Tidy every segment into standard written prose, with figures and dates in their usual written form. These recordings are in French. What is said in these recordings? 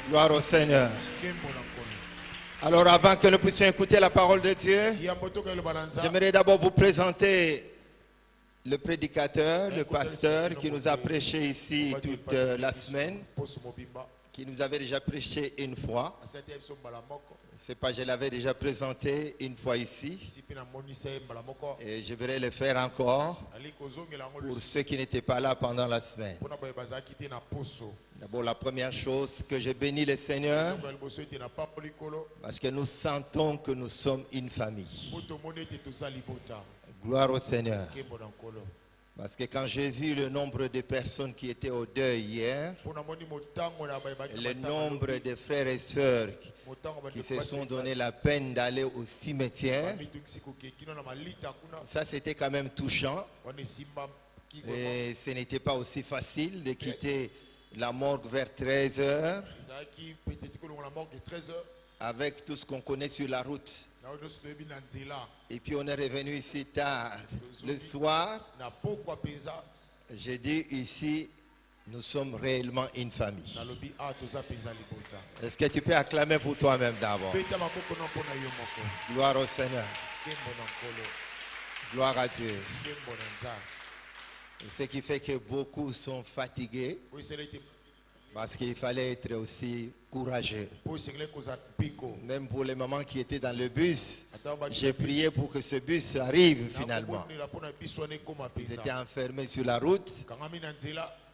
Gloire au Seigneur. Alors avant que nous puissions écouter la parole de Dieu, j'aimerais d'abord vous présenter le prédicateur, le pasteur qui nous a prêché ici toute la semaine, qui nous avait déjà prêché une fois. C'est pas, je l'avais déjà présenté une fois ici. Et je vais le faire encore pour ceux qui n'étaient pas là pendant la semaine. D'abord, la première chose, que je bénis le Seigneur parce que nous sentons que nous sommes une famille. Gloire au Seigneur. Parce que quand j'ai vu le nombre de personnes qui étaient au deuil hier, le nombre de frères et sœurs qui se sont donné la peine d'aller au cimetière, ça c'était quand même touchant. Et ce n'était pas aussi facile de quitter la morgue vers 13 h avec tout ce qu'on connaît sur la route. Et puis on est revenu ici tard le soir. J'ai dit ici, nous sommes réellement une famille. Est-ce que tu peux acclamer pour toi-même d'abord? Gloire au Seigneur. Gloire à Dieu. Ce qui fait que beaucoup sont fatigués. Parce qu'il fallait être aussi courageux. Même pour les mamans qui étaient dans le bus, j'ai prié pour que ce bus arrive finalement. Ils étaient enfermés sur la route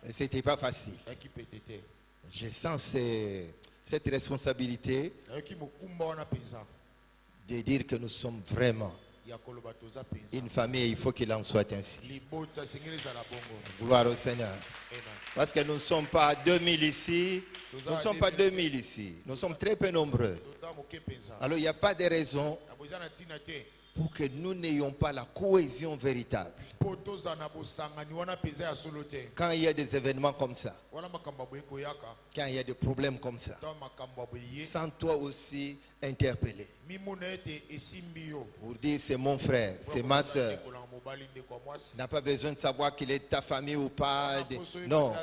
et ce n'était pas facile. Je sens cette responsabilité de dire que nous sommes vraiment une famille. Il faut qu'il en soit ainsi. Gloire au Seigneur. Parce que nous ne sommes pas 2000 ici. Nous ne sommes pas 2000 ici. Nous sommes très peu nombreux. Alors il n'y a pas de raison pour que nous n'ayons pas la cohésion véritable. Quand il y a des événements comme ça, quand il y a des problèmes comme ça, sans toi aussi interpeller, pour dire c'est mon frère, c'est ma soeur, n'a pas besoin de savoir qu'il est de ta famille ou pas. Non,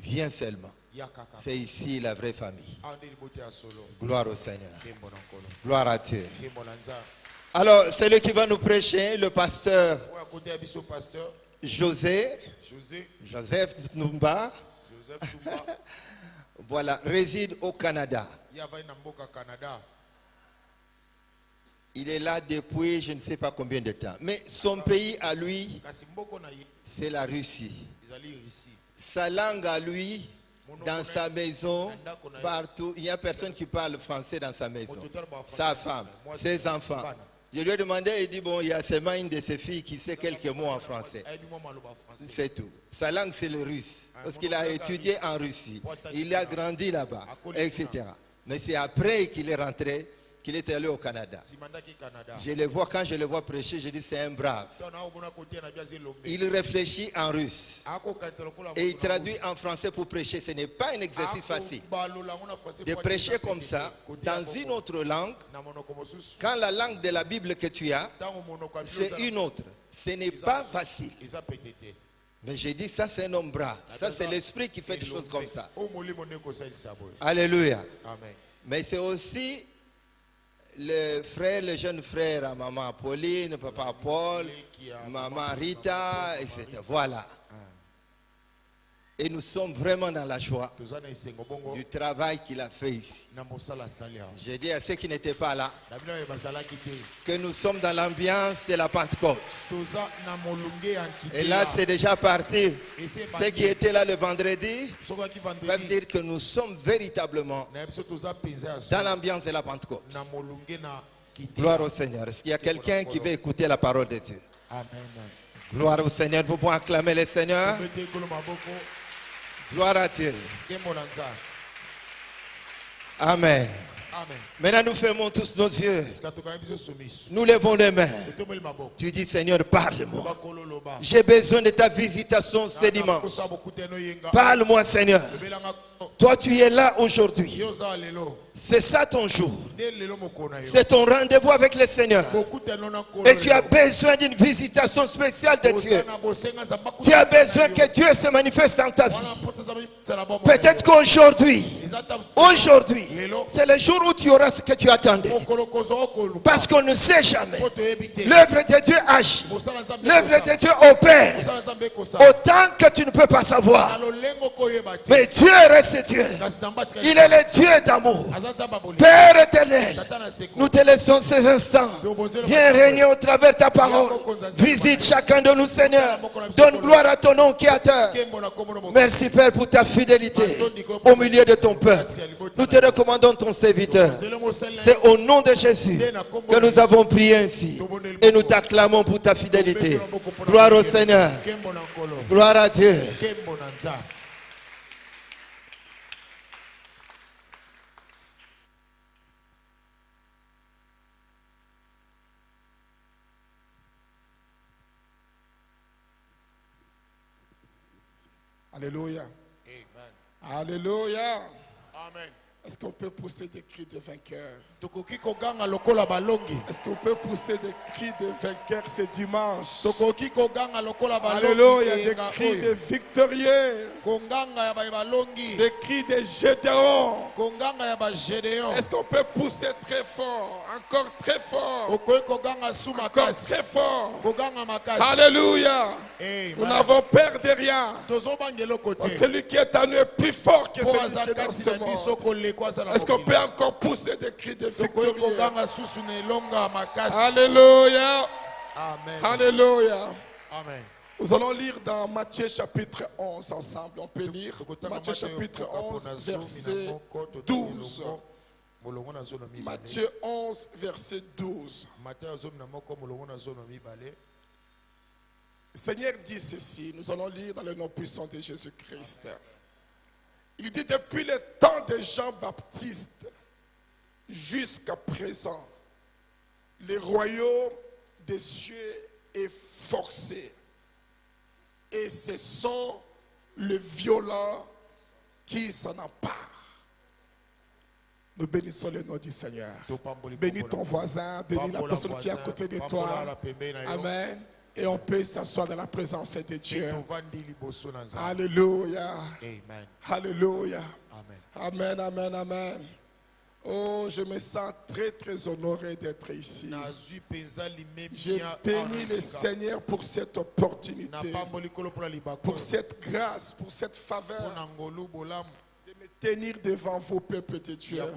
viens seulement. C'est ici la vraie famille. Gloire au Seigneur. Gloire à Dieu. Alors, c'est lui qui va nous prêcher, le pasteur Joseph Numba. Voilà, réside au Canada. Il est là depuis je ne sais pas combien de temps. Mais son pays à lui, c'est la Russie. Sa langue à lui, dans sa maison, partout, il n'y a personne qui parle français dans sa maison. Sa femme, ses enfants. Je lui ai demandé, il dit, bon, il y a seulement une de ses filles qui sait quelques mots en français. C'est tout. Sa langue, c'est le russe. Parce qu'il a étudié en Russie. Il a grandi là-bas, etc. Mais c'est après qu'il est rentré, qu'il est allé au Canada. Je le vois, quand je le vois prêcher, je dis c'est un brave. Il réfléchit en russe. Et il traduit en français pour prêcher. Ce n'est pas un exercice facile. De prêcher comme ça, dans une autre langue, quand la langue de la Bible que tu as, c'est une autre. Ce n'est pas facile. Mais j'ai dit, ça c'est un homme brave. Ça c'est l'esprit qui fait des choses comme ça. Alléluia. Mais c'est aussi le jeune frère à maman Pauline, papa Paul, maman Rita, etc. Voilà. Et nous sommes vraiment dans la joie du travail qu'il a fait ici. J'ai dit à ceux qui n'étaient pas là que nous sommes dans l'ambiance de la Pentecôte. Et là, c'est déjà parti. Ceux qui étaient là le vendredi peuvent dire que nous sommes véritablement dans l'ambiance de la Pentecôte. Gloire au Seigneur. Est-ce qu'il y a quelqu'un qui veut écouter la parole de Dieu? Amen. Gloire au Seigneur. Vous pouvez acclamer le Seigneur. Gloire à Dieu. Amen. Maintenant, nous fermons tous nos yeux. Nous levons les mains. Tu dis, Seigneur, parle-moi. J'ai besoin de ta visitation ce dimanche. Parle-moi, Seigneur. Toi, tu es là aujourd'hui. C'est ça ton jour. C'est ton rendez-vous avec le Seigneur. Et tu as besoin d'une visitation spéciale de Dieu. Tu as besoin que Dieu se manifeste dans ta vie. Peut-être qu'aujourd'hui, c'est le jour où tu auras ce que tu attendais. Parce qu'on ne sait jamais. L'œuvre de Dieu agit. L'œuvre de Dieu opère. Autant que tu ne peux pas savoir. Mais Dieu reste Dieu. Il est le Dieu d'amour. Père éternel, nous te laissons ces instants. Viens régner au travers de ta parole. Visite chacun de nous, Seigneur. Donne gloire à ton nom qui est à terre. Merci, Père, pour ta fidélité au milieu de ton peuple. Nous te recommandons ton serviteur. C'est au nom de Jésus que nous avons prié ainsi. Et nous t'acclamons pour ta fidélité. Gloire au Seigneur. Gloire à Dieu. Alléluia. Amen. Alléluia. Amen. Est-ce qu'on peut pousser des cris de vainqueur? Est-ce qu'on peut pousser des cris de vainqueur ce dimanche? Alléluia. Des cris de victorieux. Des cris de Gédéon. Est-ce qu'on peut pousser très fort? Encore très fort. Encore très fort. Alléluia. Nous n'avons peur de rien. Celui qui est en nous est plus fort que celui qui est dans ce monde. Est-ce qu'on peut encore pousser des cris de victoire? Alléluia. Amen. Alléluia. Amen. Nous allons lire dans Matthieu chapitre 11 ensemble. On peut lire Matthieu chapitre 11 verset 12. Matthieu 11 verset 12. Le Seigneur dit ceci. Nous allons lire dans le nom puissant de Jésus-Christ. Il dit depuis le temps de Jean-Baptiste jusqu'à présent, le royaume des cieux est forcé. Et ce sont les violents qui s'en emparent. Nous bénissons le nom du Seigneur. Bénis ton voisin, bénis la personne qui est à côté de toi. Amen. Et on peut s'asseoir dans la présence de Dieu. Alléluia. Amen. Alléluia. Amen, amen, amen. Oh, je me sens très, très honoré d'être ici. Je bénis le Seigneur pour cette opportunité, pour cette grâce, pour cette faveur de me tenir devant vous, peuple de Dieu, et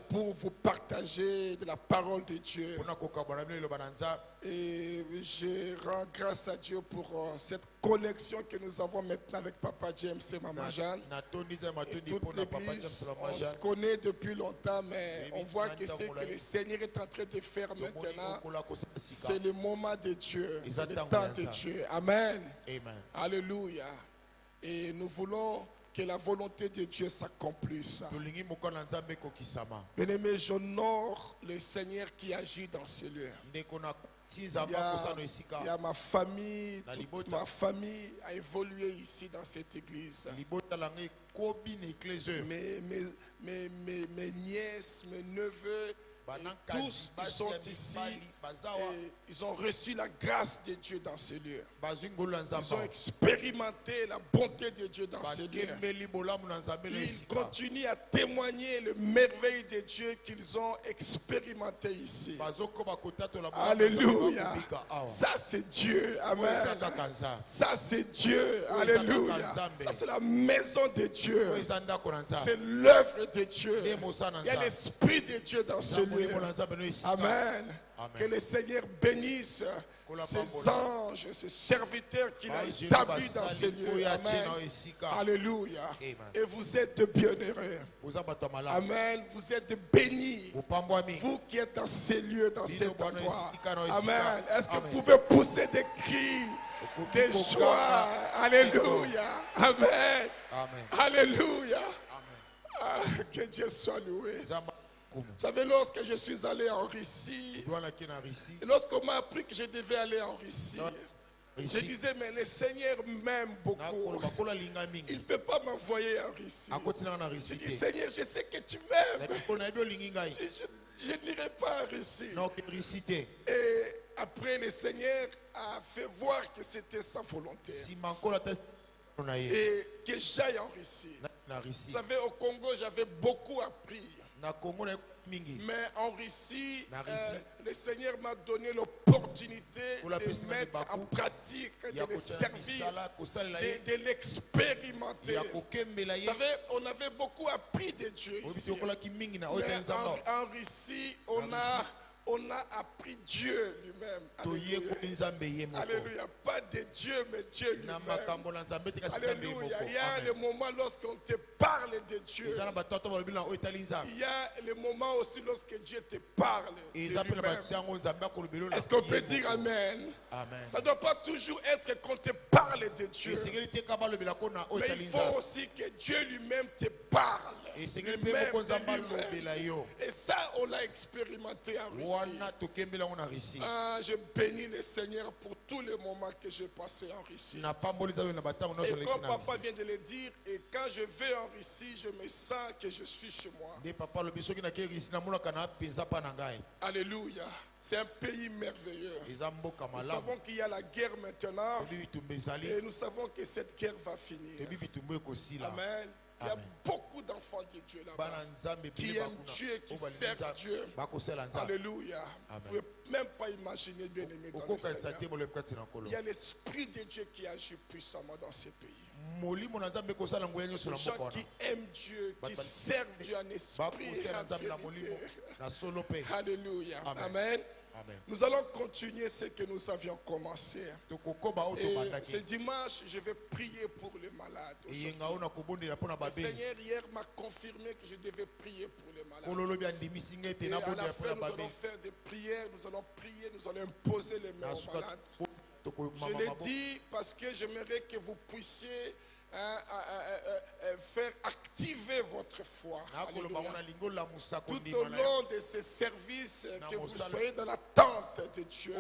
pour vous partager de la parole de Dieu. Et je rends grâce à Dieu pour cette connexion que nous avons maintenant avec Papa James et Maman Jeanne. Et toute l'église, on se connaît depuis longtemps, mais on voit que ce que le Seigneur est en train de faire maintenant, c'est le moment de Dieu, c'est le temps de Dieu. Amen. Alléluia. Et nous voulons que la volonté de Dieu s'accomplisse. Bien-aimé, j'honore le Seigneur qui agit dans ce lieu. Il y a ma famille, toute ma famille a évolué ici dans cette église. Mes nièces, mes neveux, tous ils sont ici et ils ont reçu la grâce de Dieu dans ce lieu. Ils ont expérimenté la bonté de Dieu dans ce lieu. Ils continuent à témoigner le merveille de Dieu qu'ils ont expérimenté ici. Alléluia. Ça c'est Dieu. Amen. Ça c'est Dieu. Alléluia. Ça c'est la maison de Dieu. C'est l'œuvre de Dieu. Il y a l'esprit de Dieu dans ce lieu. Amen. Que le Seigneur bénisse ses anges, ses serviteurs qu'il a établis dans ces lieux. Amen. Alléluia. Et vous êtes bienheureux. Amen. Vous êtes bénis. Vous qui êtes dans ces lieux, dans cet endroit. Amen. Est-ce que vous pouvez pousser des cris de joie? Alléluia. Amen. Alléluia. Que Dieu soit loué. Vous savez, lorsque je suis allé en Russie, lorsqu'on m'a appris que je devais aller en Russie, Je disais, mais le Seigneur m'aime beaucoup. Il ne peut pas m'envoyer en Russie. Je dis, Seigneur, je sais que tu m'aimes. Je n'irai pas en Russie. Et après, le Seigneur a fait voir que c'était sa volonté. Et que j'aille en Russie. Vous savez, au Congo, j'avais beaucoup appris. Mais en Russie, le Seigneur m'a donné l'opportunité de mettre en pratique, de le servir, de l'expérimenter. Vous savez, on avait beaucoup appris de Dieu ici. Mais en Russie, on a appris Dieu lui-même. Alléluia. Alléluia. Pas de Dieu, mais Dieu lui-même. Alléluia. Il y a le moment lorsqu'on te parle de Dieu. Il y a le moment aussi lorsque Dieu te parle de lui-même. Est-ce qu'on peut dire Amen? Amen. Ça ne doit pas toujours être qu'on te parle de Dieu. Mais il faut aussi que Dieu lui-même te parle. Et ça, on l'a expérimenté en Russie. Je bénis le Seigneur pour tous les moments que j'ai passés en Russie. Et comme papa vient de le dire, et quand je vais en Russie, je me sens que je suis chez moi. Alléluia. C'est un pays merveilleux. Nous savons qu'il y a la guerre maintenant. Et nous savons que cette guerre va finir. Amen. Il y a beaucoup d'enfants de Dieu là-bas qui aiment Dieu, qui servent Dieu. Alléluia. Vous ne pouvez même pas imaginer, bien aimé, dans le Seigneur. Il y a l'Esprit de Dieu qui agit puissamment dans ces pays. Les gens qui aiment Dieu, qui servent Dieu en esprit et en vérité. Alléluia. Amen. Amen. Nous allons continuer ce que nous avions commencé. Et ce dimanche, je vais prier pour les malades. Le Seigneur hier m'a confirmé que je devais prier pour les malades. Et à la fin, nous allons faire des prières, nous allons prier, nous allons imposer les mains aux malades. Je l'ai dit parce que j'aimerais que vous puissiez faire activer votre foi. Tout au long de ces services, que vous soyez dans l'attente de Dieu.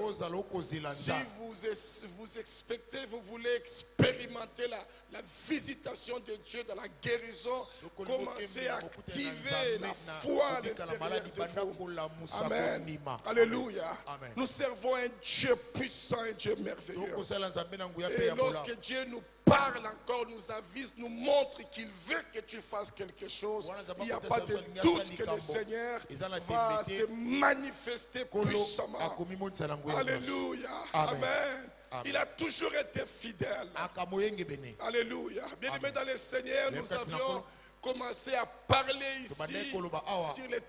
Si vous expectez, vous voulez expérimenter la visitation de Dieu dans la guérison, commencez à activer la foi à l'intérieur de vous. Amen. Alléluia. Nous servons un Dieu puissant, un Dieu merveilleux. Et lorsque Dieu nous parle encore, nous avise, nous montre qu'il veut que tu fasses quelque chose, il n'y a pas de doute que le Seigneur va se manifester puissamment. Alléluia. Amen. Il a toujours été fidèle. Alléluia. Bien-aimés dans le Seigneur, nous avions commencé à parler ici sur le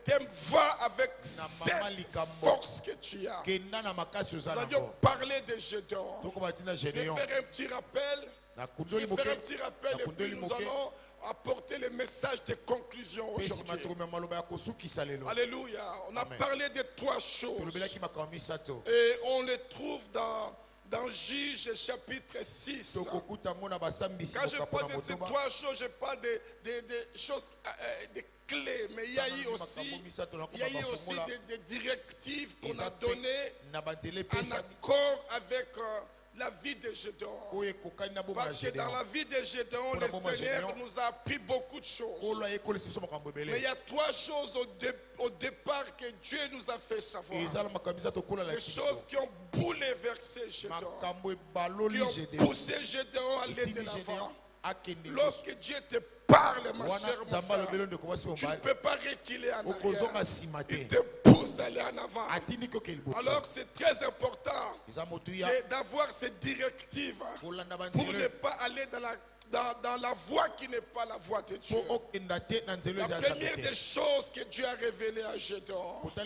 thème va avec cette force que tu as. Nous avions parlé de Gédéon. Je vais faire un petit rappel. Et puis nous allons apporter le message de conclusion aujourd'hui. Alléluia. On a parlé de trois choses. Et on les trouve dans Juge chapitre 6. Quand je parle de ces trois choses, je parle de choses, des clés. Mais il y a eu aussi des directives qu'on a données en accord avec la vie de Gédéon. Parce que dans la vie de Gédéon, le Seigneur nous a appris beaucoup de choses. Mais il y a trois choses au départ que Dieu nous a fait savoir. Des choses qui ont bouleversé Gédéon, qui ont poussé Gédéon à aller de l'avant. Lorsque Dieu te parle, ma chère, mon frère, tu ne peux pas reculer en arrière. Il te pousse à aller en avant. Alors c'est très important d'avoir cette directive pour ne pas aller dans la voie qui n'est pas la voie de Dieu. La première des choses que Dieu a révélée à Gédéon, il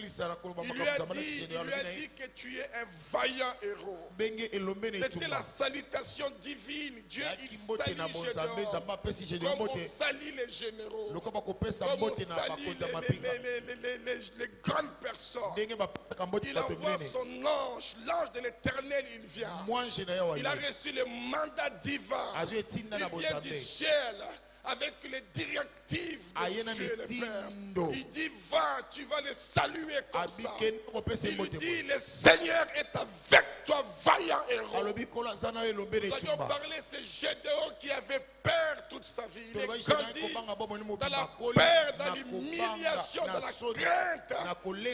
lui a dit que tu es un vaillant héros. C'était la salutation divine. Dieu, il salue Gédéon comme on salue les généraux, comme on salue les grandes personnes. Il envoie son ange, l'ange de l'Éternel, il vient. Il a reçu le mandat divin. Il vient du ciel avec les directives de Dieu le Père. Il dit, va, tu vas les saluer comme ça. Il dit, le Seigneur est avec toi, vaillant héros. Nous avions parlé de ce Gédéon qui avait peur toute sa vie. Il est grandi dans la peur, dans l'humiliation, dans la crainte.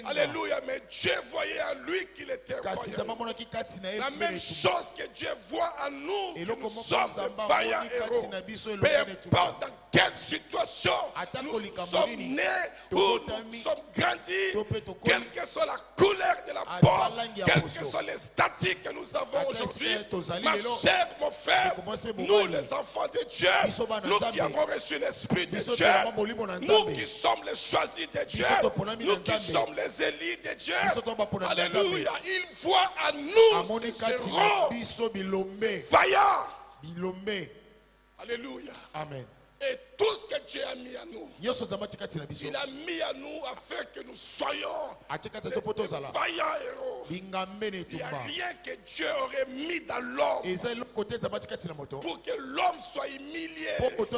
Alléluia. Mais Dieu voyait en lui qu'il était vaillant. La même chose que Dieu voit en nous, que nous sommes des vaillants héros. Peu importe dans quelle situation nous sommes nés ou nous sommes grandis, quelle que soit la couleur de la peau, quels que soient les statuts que nous avons aujourd'hui, ma chère, mon frère, nous les enfants de Dieu, nous qui avons reçu l'Esprit de Dieu, nous qui sommes les choisis de Dieu, nous qui sommes les élus de Dieu, alléluia, il voit en nous ce vaillant. Alléluia. Amen. Et tout ce que Dieu a mis à nous, il a mis à nous afin que nous soyons des vaillants héros. Il n'y a rien que Dieu aurait mis dans l'homme pour que l'homme soit humilié, pour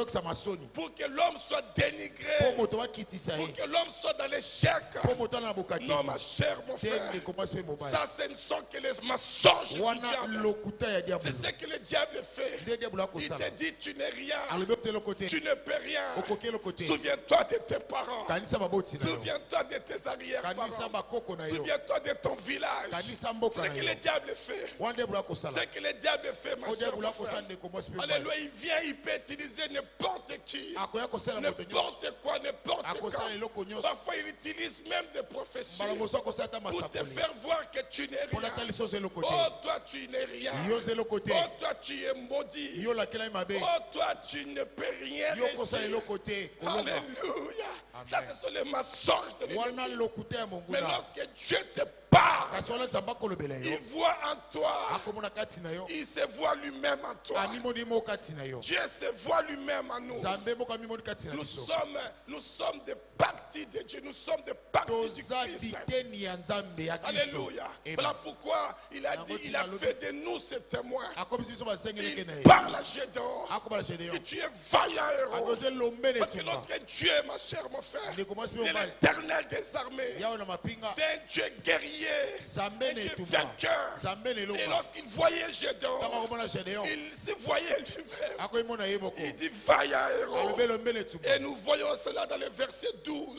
que l'homme soit dénigré, pour que l'homme soit dans l'échec. Non, ma chère, mon frère, ça ce ne sont que les mensonges du diable. C'est ce que le diable fait. Il te dit tu n'es rien, tu ne peux rien. Souviens-toi de tes parents. Souviens-toi de tes arrière-parents. Souviens-toi de ton village. C'est ce que le diable fait. C'est ce que le diable fait, ma chère, mon frère. Alléluia, il vient, il peut utiliser n'importe qui, n'importe quoi, n'importe quand. Parfois, il utilise même des prophéties pour te faire voir que tu n'es rien. Oh, toi, tu n'es rien. Oh, toi, tu es maudit. Oh, toi, tu ne peux rien réussir. Alléluia. Ça, ce sont les mensonges de l'ennemi. Mais lorsque Dieu te parle, il voit en toi, il se voit lui-même en toi. Dieu se voit lui-même en nous. Nous sommes des parties de Dieu, nous sommes des parties du Christ. Alléluia. Voilà pourquoi il a dit, il a fait de nous ses témoins. Il parle à Gédéon que tu es vaillant héros. Parce que notre Dieu, ma chère, mon frère, il est l'Éternel des armées. C'est un Dieu guerrier, un Dieu vainqueur. Et lorsqu'il voyait Gédéon, il se voyait lui-même. Il dit vaillant héros. Et nous voyons cela dans le verset 12.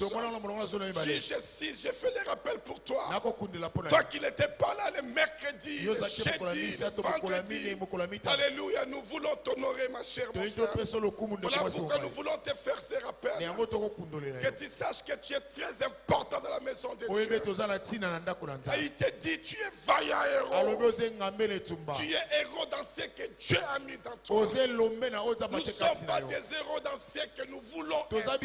Juge 6, j'ai fait les rappels pour toi. Toi qui n'étais pas là le mercredi, le jeudi, le vendredi. Alléluia, nous voulons t'honorer, ma chère, mon frère. Voilà pourquoi nous voulons te faire ces rappels. Que tu saches que tu es très important dans la maison de Dieu. Et il te dit, tu es vaillant héros. Tu es héros dans ce que Dieu a mis dans toi. Nous ne sommes pas des héros dans ce que nous voulons être.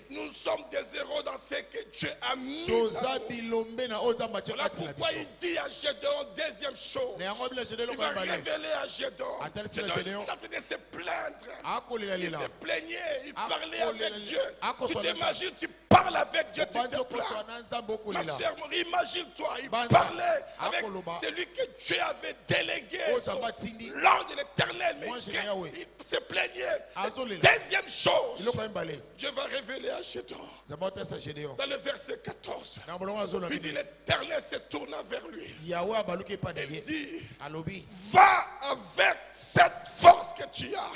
Nous sommes des héros dans ce que Dieu a mis dans nous. Voilà pourquoi il dit à Gédéon, deuxième chose, il va révéler à Gédéon. Gédéon est en train de se plaindre. Il se plaignait, il parlait avec Dieu. Tu t'imagines, tu parles avec Dieu, tu te plains. Ma chère, imagine-toi, il parlait avec celui que Dieu avait délégué, l'ange de l'Éternel, mais il se plaignait. Deuxième chose, Dieu va révéler à Gédéon. Dans le verset 14, il dit, l'Éternel se tourna vers lui. Il dit, va avec cette force que tu as.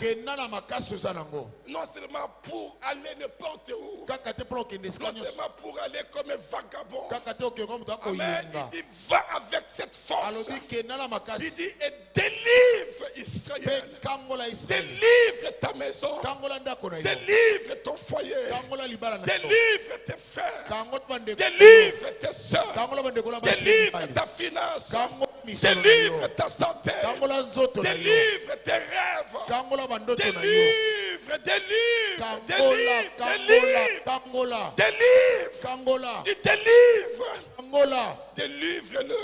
Non seulement pour aller n'importe où, non seulement pour aller comme un vagabond. Amen. Il dit, va avec cette force. Il dit, et délivre Israël. Délivre ta maison. Délivre ton foyer. Délivre tes frères. Délivre tes soeurs. Délivre ta finance. Délivre ta santé. Délivre tes rêves. Délivre, délivre, délivre. Tu délivres. Délivre-le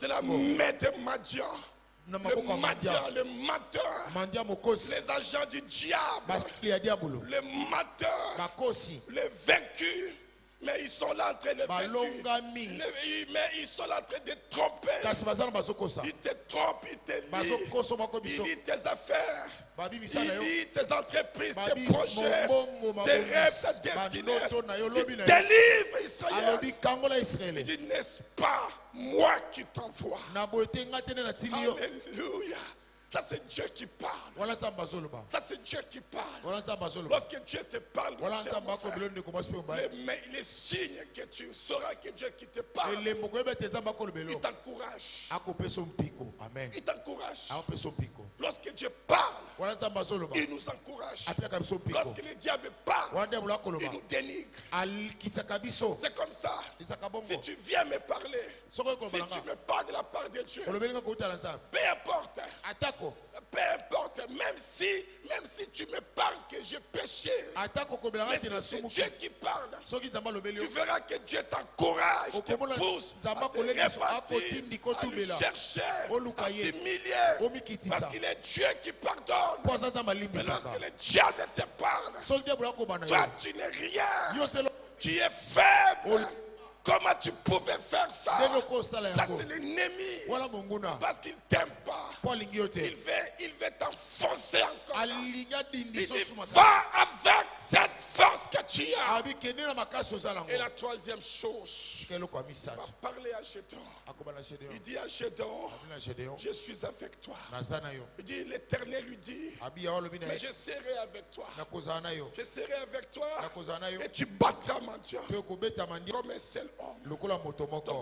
de la main de Madian. Le menteur, les agents du diable, le menteur, le vaincu. Mais ils sont là en train de faire. Mais ils sont là en train de tromper. Ils te trompent, ils te lient. Ils lient tes affaires. Il lit tes entreprises, tes projets, tes rêves, ta destinée. Il délivre Israël. Il dit, n'est-ce pas moi qui t'envoie? Alléluia. Ça c'est Dieu qui parle. Ça c'est Dieu qui parle. Lorsque Dieu te parle, les signes que tu sauras que Dieu qui te parle, il t'encourage. Il t'encourage. Lorsque Dieu parle, il nous encourage. Lorsque le diable parle, il nous dénigre. C'est comme ça. Si tu viens me parler, si tu me parles de la part de Dieu, peu importe. Peu importe, même si tu me parles que j'ai péché, mais c'est Dieu qui parle. Tu verras que Dieu t'encourage, te pousse à te repentir, à lui chercher, à s'humilier, parce qu'il est Dieu qui pardonne. Mais lorsque le diable te parle, toi tu n'es rien, tu es faible. Comment tu pouvais faire ça? Ça c'est l'ennemi. Parce qu'il t'aime pas. Il veut t'enfoncer encore. Il dit, va avec cette force que tu as. Et la troisième chose, il va parler à Gédéon. Il dit à Gédéon, je suis avec toi. Il dit, l'Éternel lui dit, mais je serai avec toi. Je serai avec toi. Et tu battras Madian comme un seul homme. Donc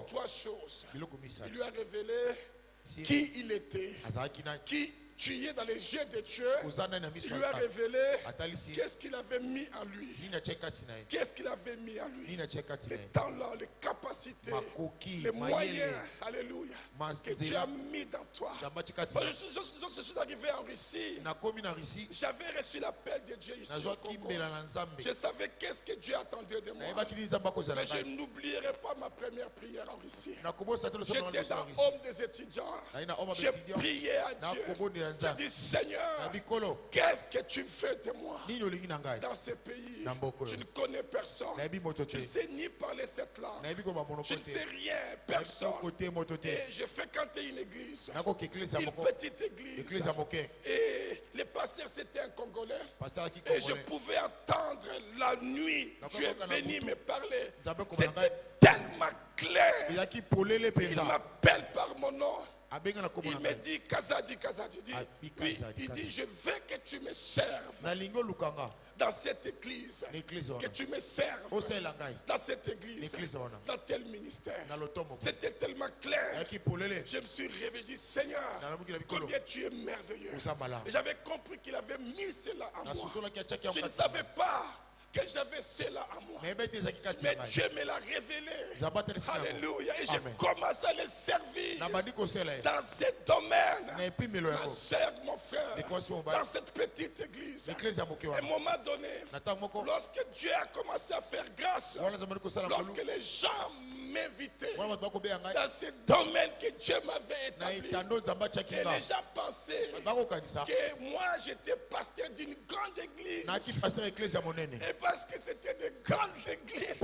trois choses. Il lui a révélé qui il était, qui tu es dans les yeux de Dieu. Il lui a révélé qu'est-ce qu'il avait mis en lui. Qu'est-ce qu'il avait mis en lui. Les talents, les capacités, les moyens, alléluia, que Dieu a mis dans toi. Je suis arrivé en Russie. J'avais reçu l'appel de Dieu ici au Congo. Je savais qu'est-ce que Dieu attendait de moi. Mais je n'oublierai pas ma première prière en Russie. J'étais dans homme des étudiants. J'ai prié à Dieu. J'ai dit, Seigneur, qu'est-ce que tu veux de moi dans ce pays? Je ne connais personne. Je ne sais ni parler cette langue. Je ne sais rien, personne. Et j'ai fréquenté une église, une petite église. Et le pasteur, c'était un Congolais. Et je pouvais entendre la nuit. Dieu est venu me parler. C'était tellement clair. Il m'appelle par mon nom. Il me dit, Kazadi, il dit, je veux que tu me serves dans cette église, que tu me serves dans cette église, dans tel ministère. C'était tellement clair. Je me suis réveillé, Seigneur, combien tu es merveilleux. Et j'avais compris qu'il avait mis cela en moi. Je ne savais pas que j'avais cela à moi. Mais Dieu me l'a révélé. Alléluia. Et j'ai commencé à le servir dans ce domaine. Ma chère, mon frère, dans cette petite église. Et à un moment donné, lorsque Dieu a commencé à faire grâce, lorsque les gens m'invitaient dans ce domaine que Dieu m'avait établi, et les gens pensaient que moi j'étais pasteur d'une grande église. Et parce que c'était de grandes églises,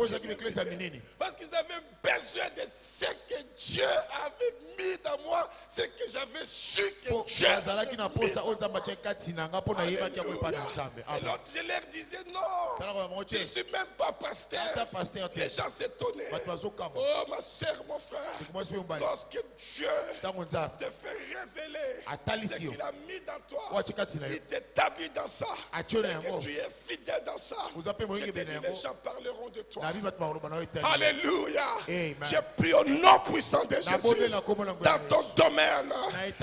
parce qu'ils avaient besoin de ce que Dieu avait mis dans moi, ce que j'avais su que Dieu avait mis. Et lorsque je leur disais non, je ne suis même pas pasteur, les gens s'étonnaient. Oh ma chère, mon frère, lorsque Dieu te fait révéler ce qu'il a mis dans toi, il t'établit dans ça, et que tu es fidèle dans ça, les gens parleront de toi. Alléluia. J'ai pris au nom puissant de Jésus dans ton domaine,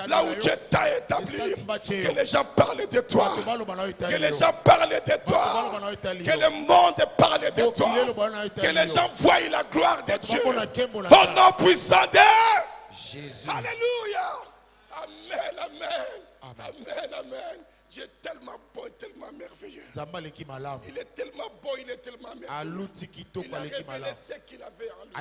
là où Dieu t'a établi, que les gens parlent de toi, que les gens parlent de toi, que le monde parle de toi, que les gens voient la gloire de Dieu au nom puissant de Jésus. Alléluia. Amen, amen. Amen, amen. Dieu est tellement beau et tellement merveilleux. Il est tellement beau, il est tellement merveilleux. Il a révélé ce qu'il avait en lui.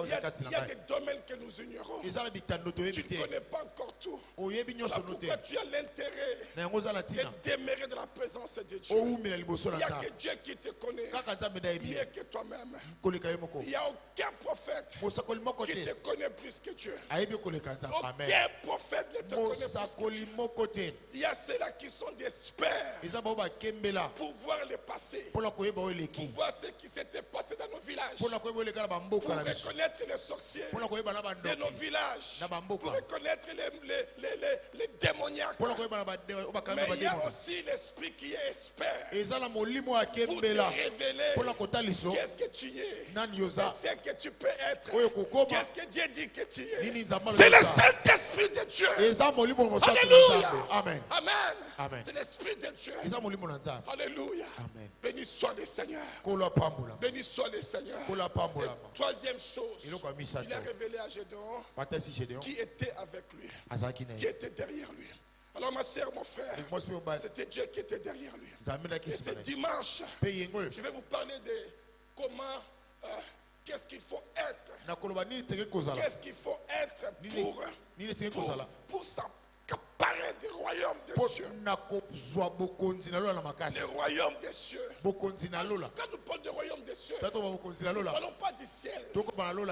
Il y a des domaines que nous ignorons. Tu ne connais pas encore tout. Voilà pourquoi tu as l'intérêt de demeurer dans la présence de Dieu. Il n'y a que Dieu qui te connaît mieux que toi-même. Il n'y a aucun prophète qui te connaît plus que Dieu. Aucun prophète ne te connaît plus que Dieu. Il y a ceux-là qui sont des experts pour voir le passé, pour voir ce qui s'était passé dans nos villages, pour reconnaître les sorciers de nos villages, pour reconnaître les démoniaques. Mais il y a aussi l'esprit qui est expert pour te révéler qu'est-ce que tu es, ce que tu peux être, qu'est-ce que Dieu dit que tu es. C'est le Saint-Esprit de Dieu. Alléluia. Amen. Amen. C'est l'Esprit de Dieu. Alléluia. Béni soit le Seigneur. Béni soit le Seigneur. Et troisième chose, il a révélé à Gédéon qui était avec lui, qui était derrière lui. Alors ma soeur, mon frère, c'était Dieu qui était derrière lui. Et ce dimanche, je vais vous parler de comment, qu'est-ce qu'il faut être. Qu'est-ce qu'il faut être pour s'accaparer du royaume des cieux. Le royaume des cieux. Quand nous parlons du royaume des cieux, nous ne parlons pas du ciel. Nous parlons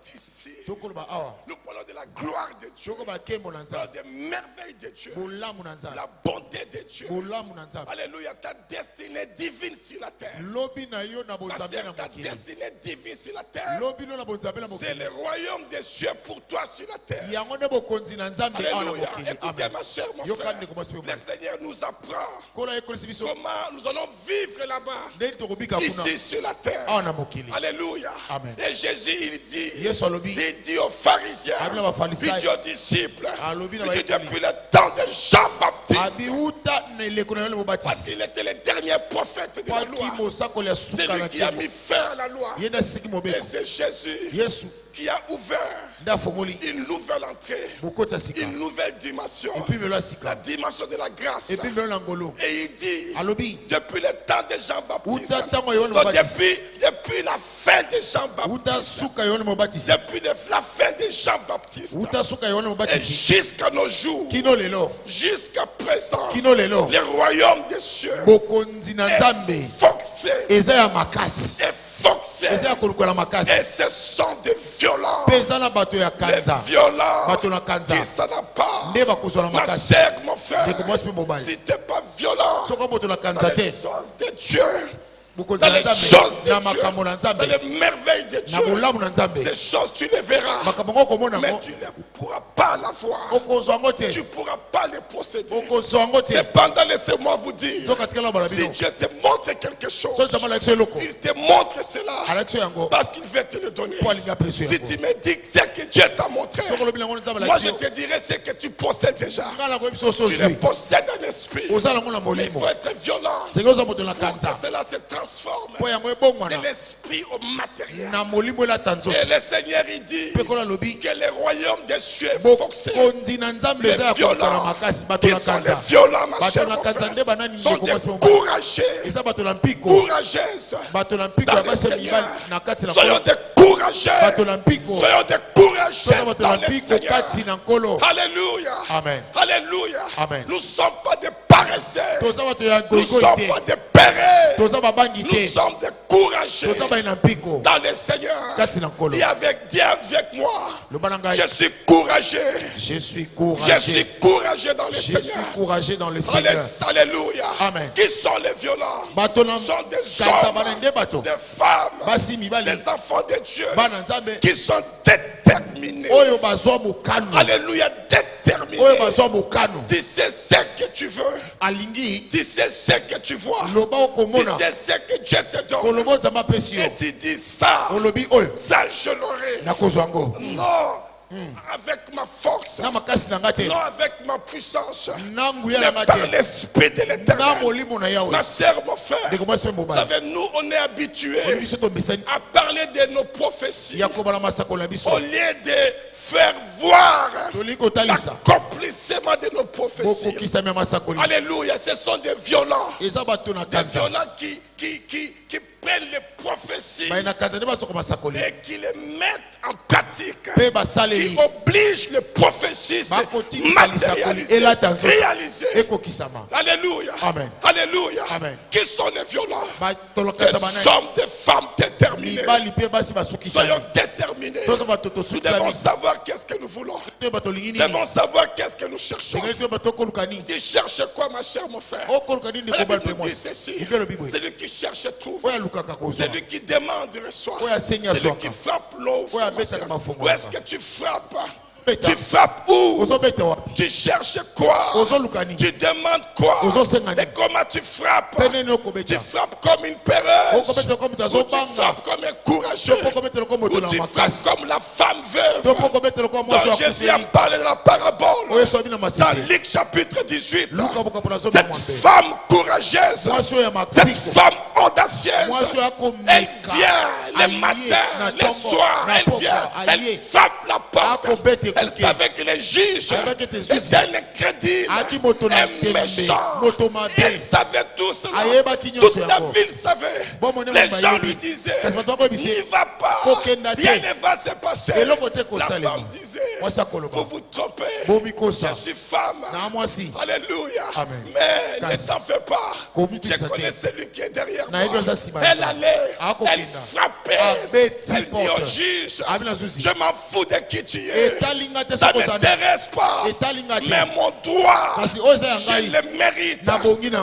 d'ici. Nous parlons de la gloire de Dieu. Nous parlons des merveilles de Dieu. La bonté de Dieu. Alléluia. Ta destinée divine sur la terre. Ta destinée divine sur la terre. C'est le royaume des cieux pour toi sur la terre. Alléluia. Écoutez ma chère, mon frère. Le Seigneur nous apprend comment nous allons vivre là-bas, ici sur la terre. Alléluia. Et Jésus, il dit aux pharisiens, il dit aux disciples, il dit depuis le temps de Jean-Baptiste, parce qu'il était le dernier prophète de la loi. C'est lui qui a mis fin à la loi. Et c'est Jésus qui a ouvert une nouvelle entrée, une nouvelle dimension, la dimension de la grâce. Et il dit, depuis le temps de Jean-Baptiste, depuis la fin de Jean-Baptiste, depuis la fin de Jean-Baptiste, et jusqu'à nos jours, jusqu'à présent, le royaume des cieux est forcé, et ce sont des violents. Les violents qui s'en pas. Ma chère, mon frère, si tu n'es pas violent dans les choses de Dieu, dans les choses de Dieu, dans les merveilles de Dieu, ces choses tu les verras, mais tu ne pourras pas la voir, tu ne pourras pas les posséder. Cependant, laissez-moi vous dire, si Dieu te montre quelque chose, il te montre cela parce qu'il veut te le donner. Si tu me dis ce que Dieu t'a montré, moi je te dirai ce que tu possèdes déjà. Tu le possèdes un esprit, mais il faut être violent pour que cela se transforme de l'esprit au matériel. Et le Seigneur il dit que le royaume des cieux est forcé. Les violents, qui sont les violents, ma chère, mon frère, sont des courageux, courageuses dans le Seigneur. Soyons des courageux, soyons des courageux dans le Seigneur. Alléluia. Alléluia. Nous ne sommes pas des paresseux, nous ne sommes pas des pérés, nous sommes des courageux dans le Seigneur. Dis avec moi, je suis courageux. Je suis courageux dans le Seigneur. Je suis courageux dans le Seigneur. Alléluia. Amen. Qui sont les violents? Sont des hommes, des femmes, des enfants de Dieu qui sont déterminés. Alléluia, déterminés. Tu sais ce que tu veux. Tu sais ce que tu vois. Tu sais ce que Dieu te donne. Et tu dis ça. Ça je l'aurai. Non. Avec ma force, non avec ma puissance, mais par l'esprit de l'Éternel. Ma chère, mon frère, vous savez, nous on est habitués à parler de nos prophéties au lieu de faire voir l'accomplissement de nos prophéties. Alléluia, ce sont des violents. Des violents qui prennent les prophéties et qui les mettent en pratique, qui obligent les prophéties à matérialiser, réaliser. Alléluia. Amen. Alléluia. Amen. Qui sont les violents? Des hommes, des femmes déterminés. Soyons déterminés. Nous devons savoir qu'est-ce que nous voulons. Nous devons savoir qu'est-ce que nous cherchons. Tu cherches quoi, ma chère, mon frère? La Bible dit ceci. Celui qui cherche trouve. Celui qui demande reçoit. Celui qui frappe l'ouvre. Où est-ce que tu frappes? Tu frappes où? Tu cherches quoi? Tu demandes quoi? Et comment tu frappes? Tu frappes comme une peureuse, ou tu frappes comme un courageux, ou tu frappes comme la femme veuve dont Jésus a parlé de la parabole dans Luc chapitre 18. Cette femme courageuse, cette femme audacieuse, elle vient le matin, le soir, elle vient, elle frappe la porte. Elle savait que les juges étaient incrédules et méchants. Elle savait tout cela. Toute la ville savait. Les gens lui disaient, n'y va pas, rien ne va se passer. La femme disait, vous vous trompez, je suis femme. Alléluia. Mais ne t'en fais pas, je connais celui qui est derrière moi. Elle allait, elle frappait, elle dit au juge, je m'en fous de qui tu es. Ça ne m'intéresse pas. Mais mon droit, je le mérite.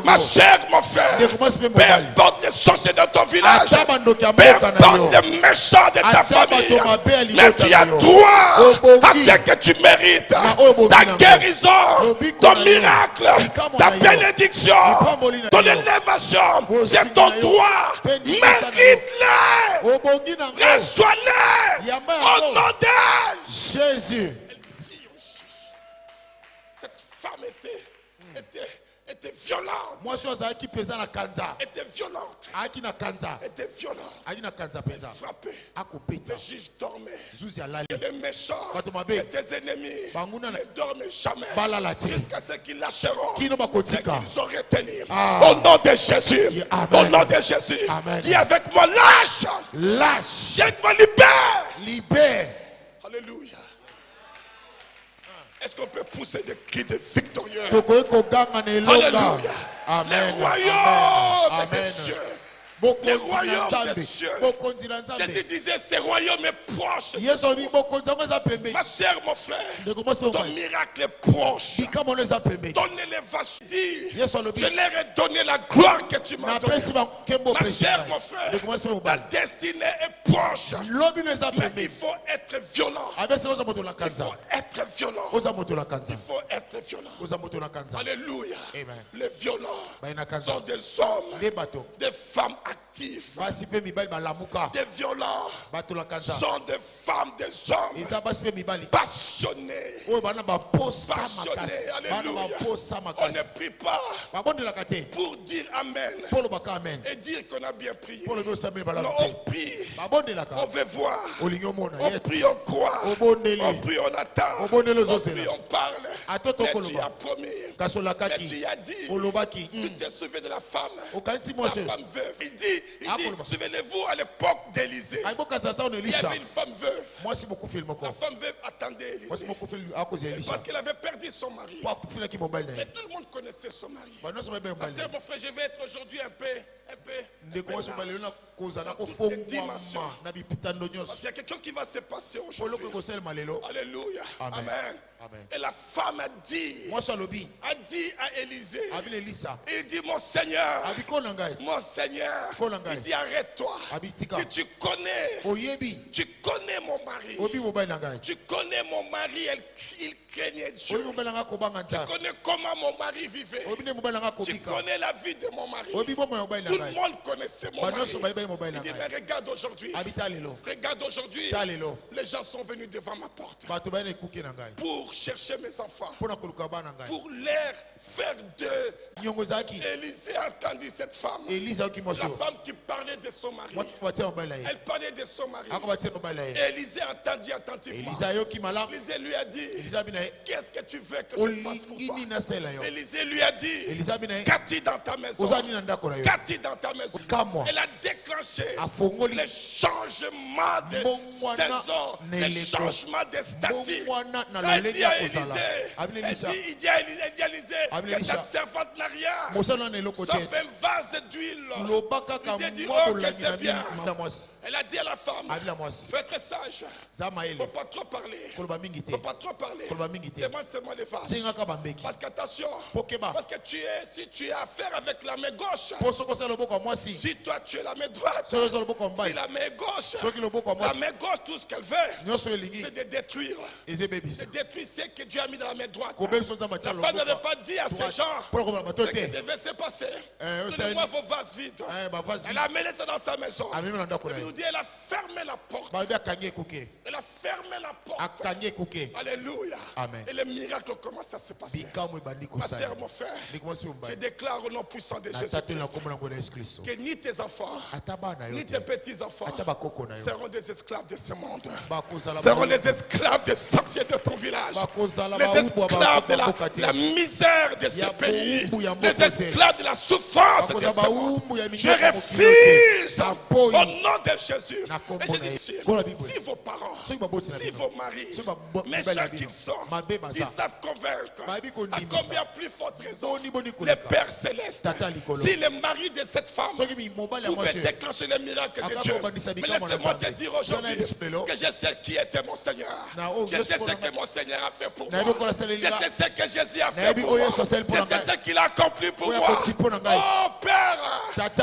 Ma chère, mon frère, peu importe les sorciers de ton village, peu importe les méchants de ta famille, mais tu as droit à ce que tu mérites. Ta guérison, ton miracle, ta bénédiction, ton élévation, c'est ton droit. Mérite-le. Reçois-le au nom de Jésus. Cette femme était violente. Était violente. Était violente. Elle frappait. Les juges dormaient. Et les méchants, et tes ennemis, ne dorment jamais. Jusqu'à ce qu'ils lâcheront. Ce qu'ils ont retenu. Au nom de Jésus. Au nom de Jésus. Dis avec moi, lâche. Lâche. Dis avec moi, libère. Libère. Alléluia. Est-ce qu'on peut pousser des cris de victorieux? Alléluia. Les royaumes des cieux. Les royaumes des cieux. Jésus disait, ces royaumes est proche. Ma chère, mon frère, ton miracle est proche. Ton élévation dit, je leur ai donné la gloire que tu m'as donnée. Ma chère, mon frère, ta destinée est proche. Mais il faut être violent. Il faut être violent. Il faut être violent. Alléluia. Les violents sont des hommes, des femmes actives. Des violents sont des femmes, des hommes passionnés. Alléluia. On ne prie pas pour dire Amen et dire qu'on a bien prié. Non, on prie. On veut voir. On prie, on croit. On prie, on attend. On prie, on parle. Et tu as promis. Et tu as dit. Tu te souviens de la femme. La femme veuve. Il dit, souvenez-vous à l'époque d'Élisée. Il y avait une femme veuve. La femme veuve attendait Élisée. Parce qu'elle avait perdu son mari. Et tout le monde connaissait son mari. Ma soeur, mon frère, je vais être aujourd'hui un peu parce qu'il y a quelque chose qui va se passer aujourd'hui. Alléluia. Amen. Et la femme a dit à Élisée, il dit mon Seigneur, il dit arrête-toi, tu connais mon mari, il craignais Dieu. Tu connais comment mon mari vivait. Tu connais la vie de mon mari. Tout le monde connaissait mon mari. Il dit, mais regarde aujourd'hui. Regarde aujourd'hui. Les gens sont venus devant ma porte pour chercher mes enfants, pour leur faire de. Élisée a entendu cette femme. La femme qui parlait de son mari. Elle parlait de son mari. Élisée a entendu attentivement. Élisée lui a dit, qu'est-ce que tu veux que je fasse pour toi? Élisée lui a dit, qu'as-tu dans ta maison? Qu'as-tu dans ta maison? Elle a déclenché le changement de saison, le changement de statut. Elle dit à Élisée, il dit à Élisée, que ta servante n'a rien, sauf un vase d'huile. Il dit, oh, que c'est bien. Elle a dit à la femme, faut être sage. Il ne faut pas trop parler. Il ne faut pas trop parler. Demande seulement les vases. Parce qu'attention, parce que si tu as affaire avec la main gauche, si toi tu es la main droite, si la main gauche, tout ce qu'elle veut, c'est de détruire. C'est détruire ce que Dieu a mis dans la main droite. La femme n'avait pas dit à ces gens ce qui devait se passer. Donnez-moi vos vases vides. Elle a amené ça dans sa maison. Il nous dit, elle a fermé la porte. Elle a fermé la porte. Alléluia. Amen. Et le miracle commence à se passer. Ma sœur, mon frère, je déclare au nom puissant de Jésus-Christ que ni tes enfants, ni tes petits-enfants seront des esclaves de ce monde. Seront les esclaves des sorciers de ton village. Les esclaves de la misère de ce pays. Les esclaves de la souffrance de ce monde. Je refuse au nom de Jésus. Et je dis, si vos parents, si vos maris, méchants qu'ils sont, ils savent convaincre, à combien plus forte raison le Père Céleste, si le mari de cette femme pouvait déclencher le miracle de Dieu. Mais laissez-moi te dire aujourd'hui que je sais qui était mon Seigneur. Je sais ce que mon Seigneur a fait pour moi. Je sais ce que Jésus a fait pour moi. Je sais ce qu'il a accompli pour moi. Oh Père,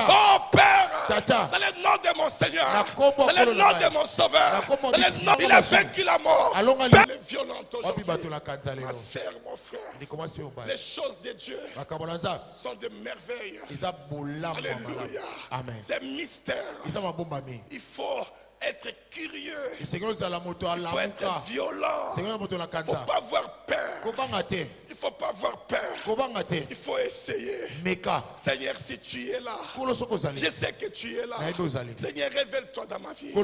oh Père, dans le nom de mon Seigneur, dans le nom de mon Sauveur, dans le nom, il a vaincu la mort. Les violentes aujourd'hui, ma sœur, mon frère, les choses de Dieu sont des merveilles. Alléluia. C'est mystère. Il faut être curieux. Il faut être violent. Il ne faut pas avoir peur. Il ne faut pas avoir peur. Il faut essayer. Seigneur, si tu es là, je sais que tu es là. Seigneur, révèle-toi dans ma vie. Je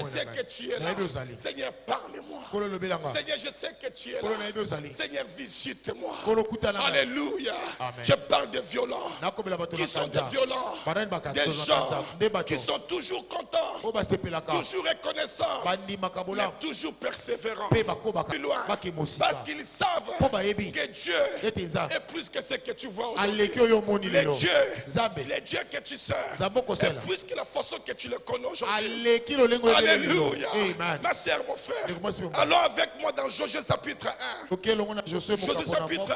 sais que tu es là. Seigneur, parle-moi. Seigneur, je sais que tu es là. Seigneur, visite-moi. Alléluia. Je parle de violents. Qui sont des violents? Des gens qui sont toujours contents, toujours reconnaissants, mais toujours persévérants. Plus loin. Parce qu'ils savent que Dieu est plus que ce que tu vois aujourd'hui. Le Dieu que tu sers est plus que la façon que tu le connais aujourd'hui. Alléluia. Ma sœur, mon frère, allons avec moi dans Josué chapitre 1. Josué chapitre 1.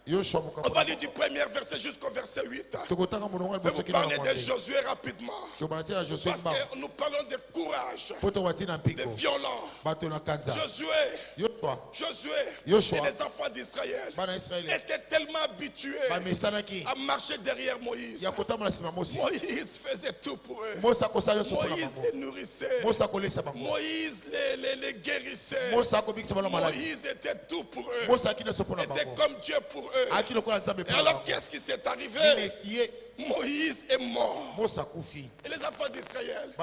On va lire du premier verset jusqu'au verset 8. Je vais vous parler de Josué rapidement. Parce que nous parlons de courage, de violence. Josué et les enfants d'Israël étaient tellement habitués à marcher derrière Moïse. Moïse faisait tout pour eux. Moïse les nourrissait. Moïse les guérissait. Moïse était tout pour eux. Était comme Dieu pour eux. Et alors qu'est-ce qui s'est arrivé? Moïse est mort. Et les enfants d'Israël,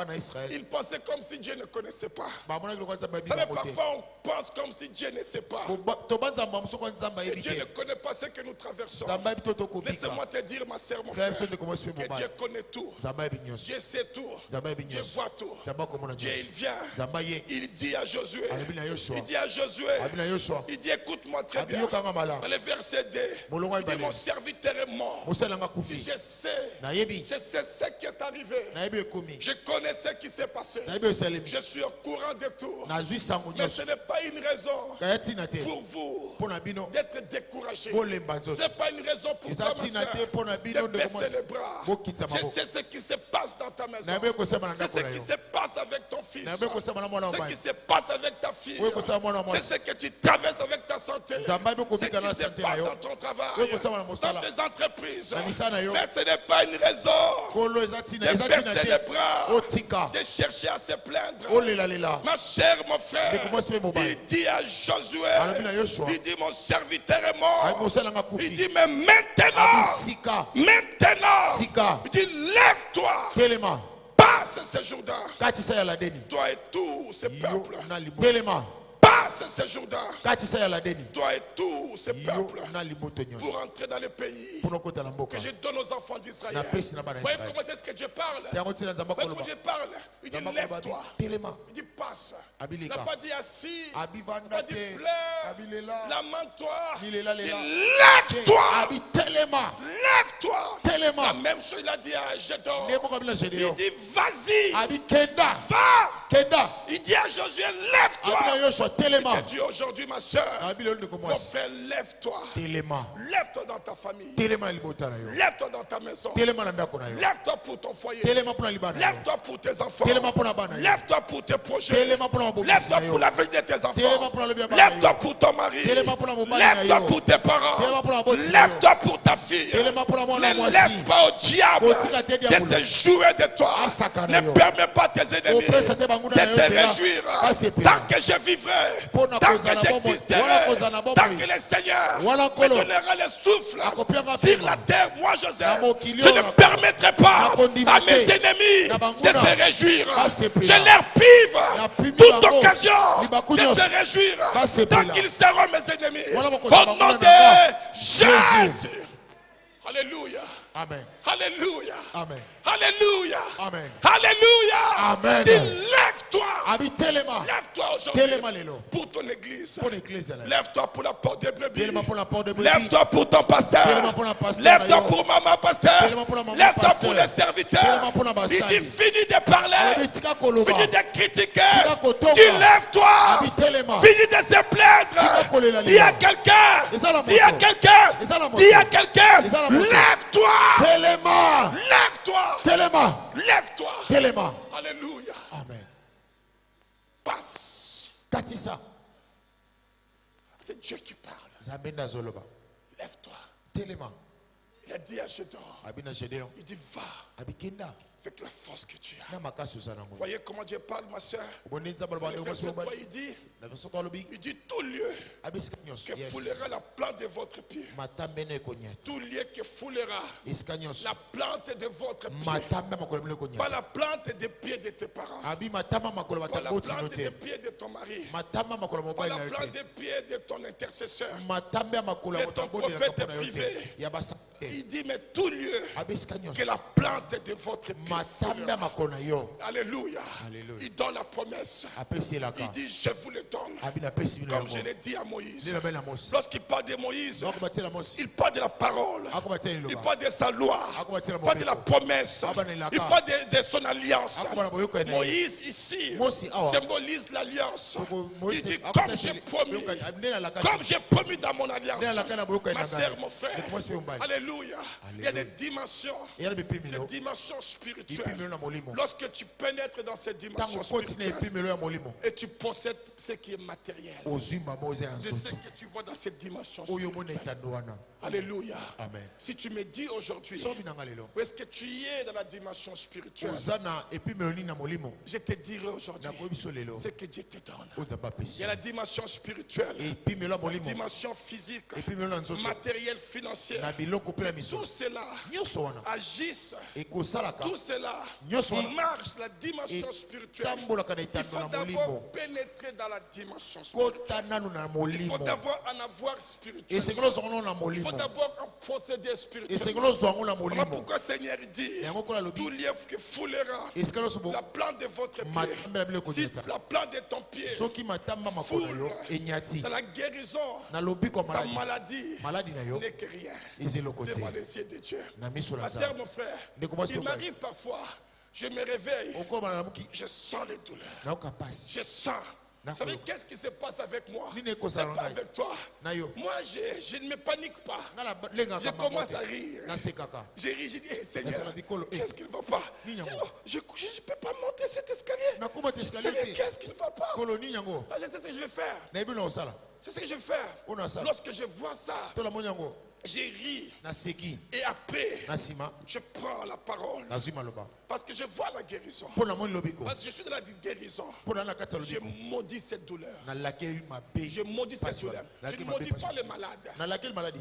ils pensaient comme si Dieu ne connaissait pas. Parfois on pense comme si Dieu ne sait pas. Et Dieu ne connaît pas ce que nous traversons. Laisse-moi te dire, ma sœur, mon frère, que Dieu connaît tout. Dieu sait tout. Dieu voit tout. Dieu, il vient. Il dit à Josué, il dit, écoute-moi très bien. Dans le verset 2, il dit, mon serviteur est mort. Je sais ce qui est arrivé. Je connais ce qui s'est passé. Je suis au courant de tout. Mais ce n'est pas une raison pour vous d'être découragé. Ce n'est pas une raison pour toi, ma soeur, de baisser les bras. Je sais ce qui se passe dans ta maison. Je sais ce qui se passe avec ton fils. Ce qui se passe avec ta fille. C'est ce que tu traverses avec ta santé. Ce qui se passe dans ton travail, dans tes entreprises. Mais ce n'est pas une raison de baisser les bras, de chercher à se plaindre. Ma chère, mon frère, il dit à Josué, il dit mon serviteur est mort. Il dit mais maintenant, il dit lève-toi, passe ce Jourdain, toi et tout ce peuple. Passe ce Jourdain, toi et tout ce peuple, pour entrer dans le pays que je donne aux enfants d'Israël. Voyez comment est-ce que Dieu parle? Voyez comment Dieu parle? Il dit lève-toi, il dit passe. Il n'a pas dit assis, il n'a pas dit pleure, lamente-toi. Il dit lève-toi, lève-toi. La même chose il a dit à Gédon. Il dit vas-y, va. Il dit à Josué lève-toi. Il te dit aujourd'hui, ma soeur, mon frère, lève-toi. Lève-toi dans ta famille. Lève-toi dans ta maison. Lève-toi pour ton foyer. Lève-toi pour tes enfants. Lève-toi pour tes projets. Lève-toi pour l'avenir de tes enfants. Lève-toi pour ton mari. Lève-toi pour tes parents. Lève-toi pour ta fille. Ne lève pas au diable de se jouer de toi. Ne permets pas tes ennemis de te réjouir. Tant que je vivrai, tant que j'existerai, tant que le Seigneur me donnera le souffle sur la terre, moi Joseph, je ne permettrai pas à mes ennemis de se réjouir. Je leur prive toute occasion de se réjouir tant qu'ils seront mes ennemis. Au nom de Jésus. Alléluia. Amen. Alléluia. Amen. Alléluia. Amen. Alléluia. Amen. Dis lève-toi. Lève-toi aujourd'hui pour ton église. Lève-toi pour la porte des brebis. Lève-toi pour ton pasteur. Lève-toi pour maman pasteur. Lève-toi pour les serviteurs. Il dit fini de parler. Fini de critiquer. Dis lève-toi. Fini de se plaindre. Dis à quelqu'un. Dis à quelqu'un. Dis à quelqu'un. Lève-toi. Lève-toi. Lève-toi. Alléluia. Amen. Passe. Katisa. C'est Dieu qui parle. Zabenda zoloba. Lève-toi. Telema. Il a dit à Gédéon. Abina Gédéon. Il dit va. Abikenda. Avec la force que tu as. Vous voyez comment Dieu parle, ma soeur. Il dit tout lieu que foulera la plante de votre pied. Tout lieu que foulera la plante de votre pied. Pas la plante des pieds de tes parents. Pas la plante des pieds de ton mari. Pas la plante des pieds de ton intercesseur. De ton prophète privé. Il dit mais tout lieu que la plante de votre pied. Alléluia. Il donne la promesse. Il dit je vous le donne. Comme je l'ai dit à Moïse. Lorsqu'il parle de Moïse, il parle de la parole. Il parle de sa loi. Il parle de la promesse. Il parle de son alliance. Moïse ici symbolise l'alliance. Il dit comme j'ai promis dans mon alliance. Ma soeur, mon frère. Alléluia. Il y a des dimensions spirituelles. Lorsque tu pénètres dans cette dimension spirituelle et tu possèdes ce qui est matériel, c'est ce que tu vois dans cette dimension spirituelle. Alléluia. Amen. Si tu me dis aujourd'hui où est-ce que tu es dans la dimension spirituelle, je te dirai aujourd'hui ce que Dieu te donne. Il y a la dimension spirituelle, la dimension physique, matérielle, financière. Tout cela agisse, tout cela marche la dimension spirituelle. Il faut d'abord pénétrer dans la dimension spirituelle. Il faut d'abord en avoir spirituel. Il faut d'abord en posséder spirituellement. Voilà pourquoi Seigneur dit tout lieu que foulera la plante de votre pied. Si la plante de ton pied foule dans la guérison, ta maladie n'est que rien devant les yeux de Dieu. Ma soeur, mon frère, il m'arrive parfois Je me réveille. Je sens les douleurs. Je sens. Vous savez qu'est-ce qui se passe avec moi? C'est pas avec toi. Moi, je ne me panique pas. Je commence à rire. Je ris, je dis, hey, Seigneur, qu'est-ce qui ne va pas? Je ne peux pas monter cet escalier. Seigneur, qu'est-ce qui ne va pas? Ah, je sais ce que je vais faire. C'est ce que je vais faire. Lorsque je vois ça, j'ai ri. Et après, je prends la parole. Parce que je vois la guérison. Parce que je suis dans la guérison. Je maudis cette douleur. Je maudis cette douleur. Je ne maudis pas les malades.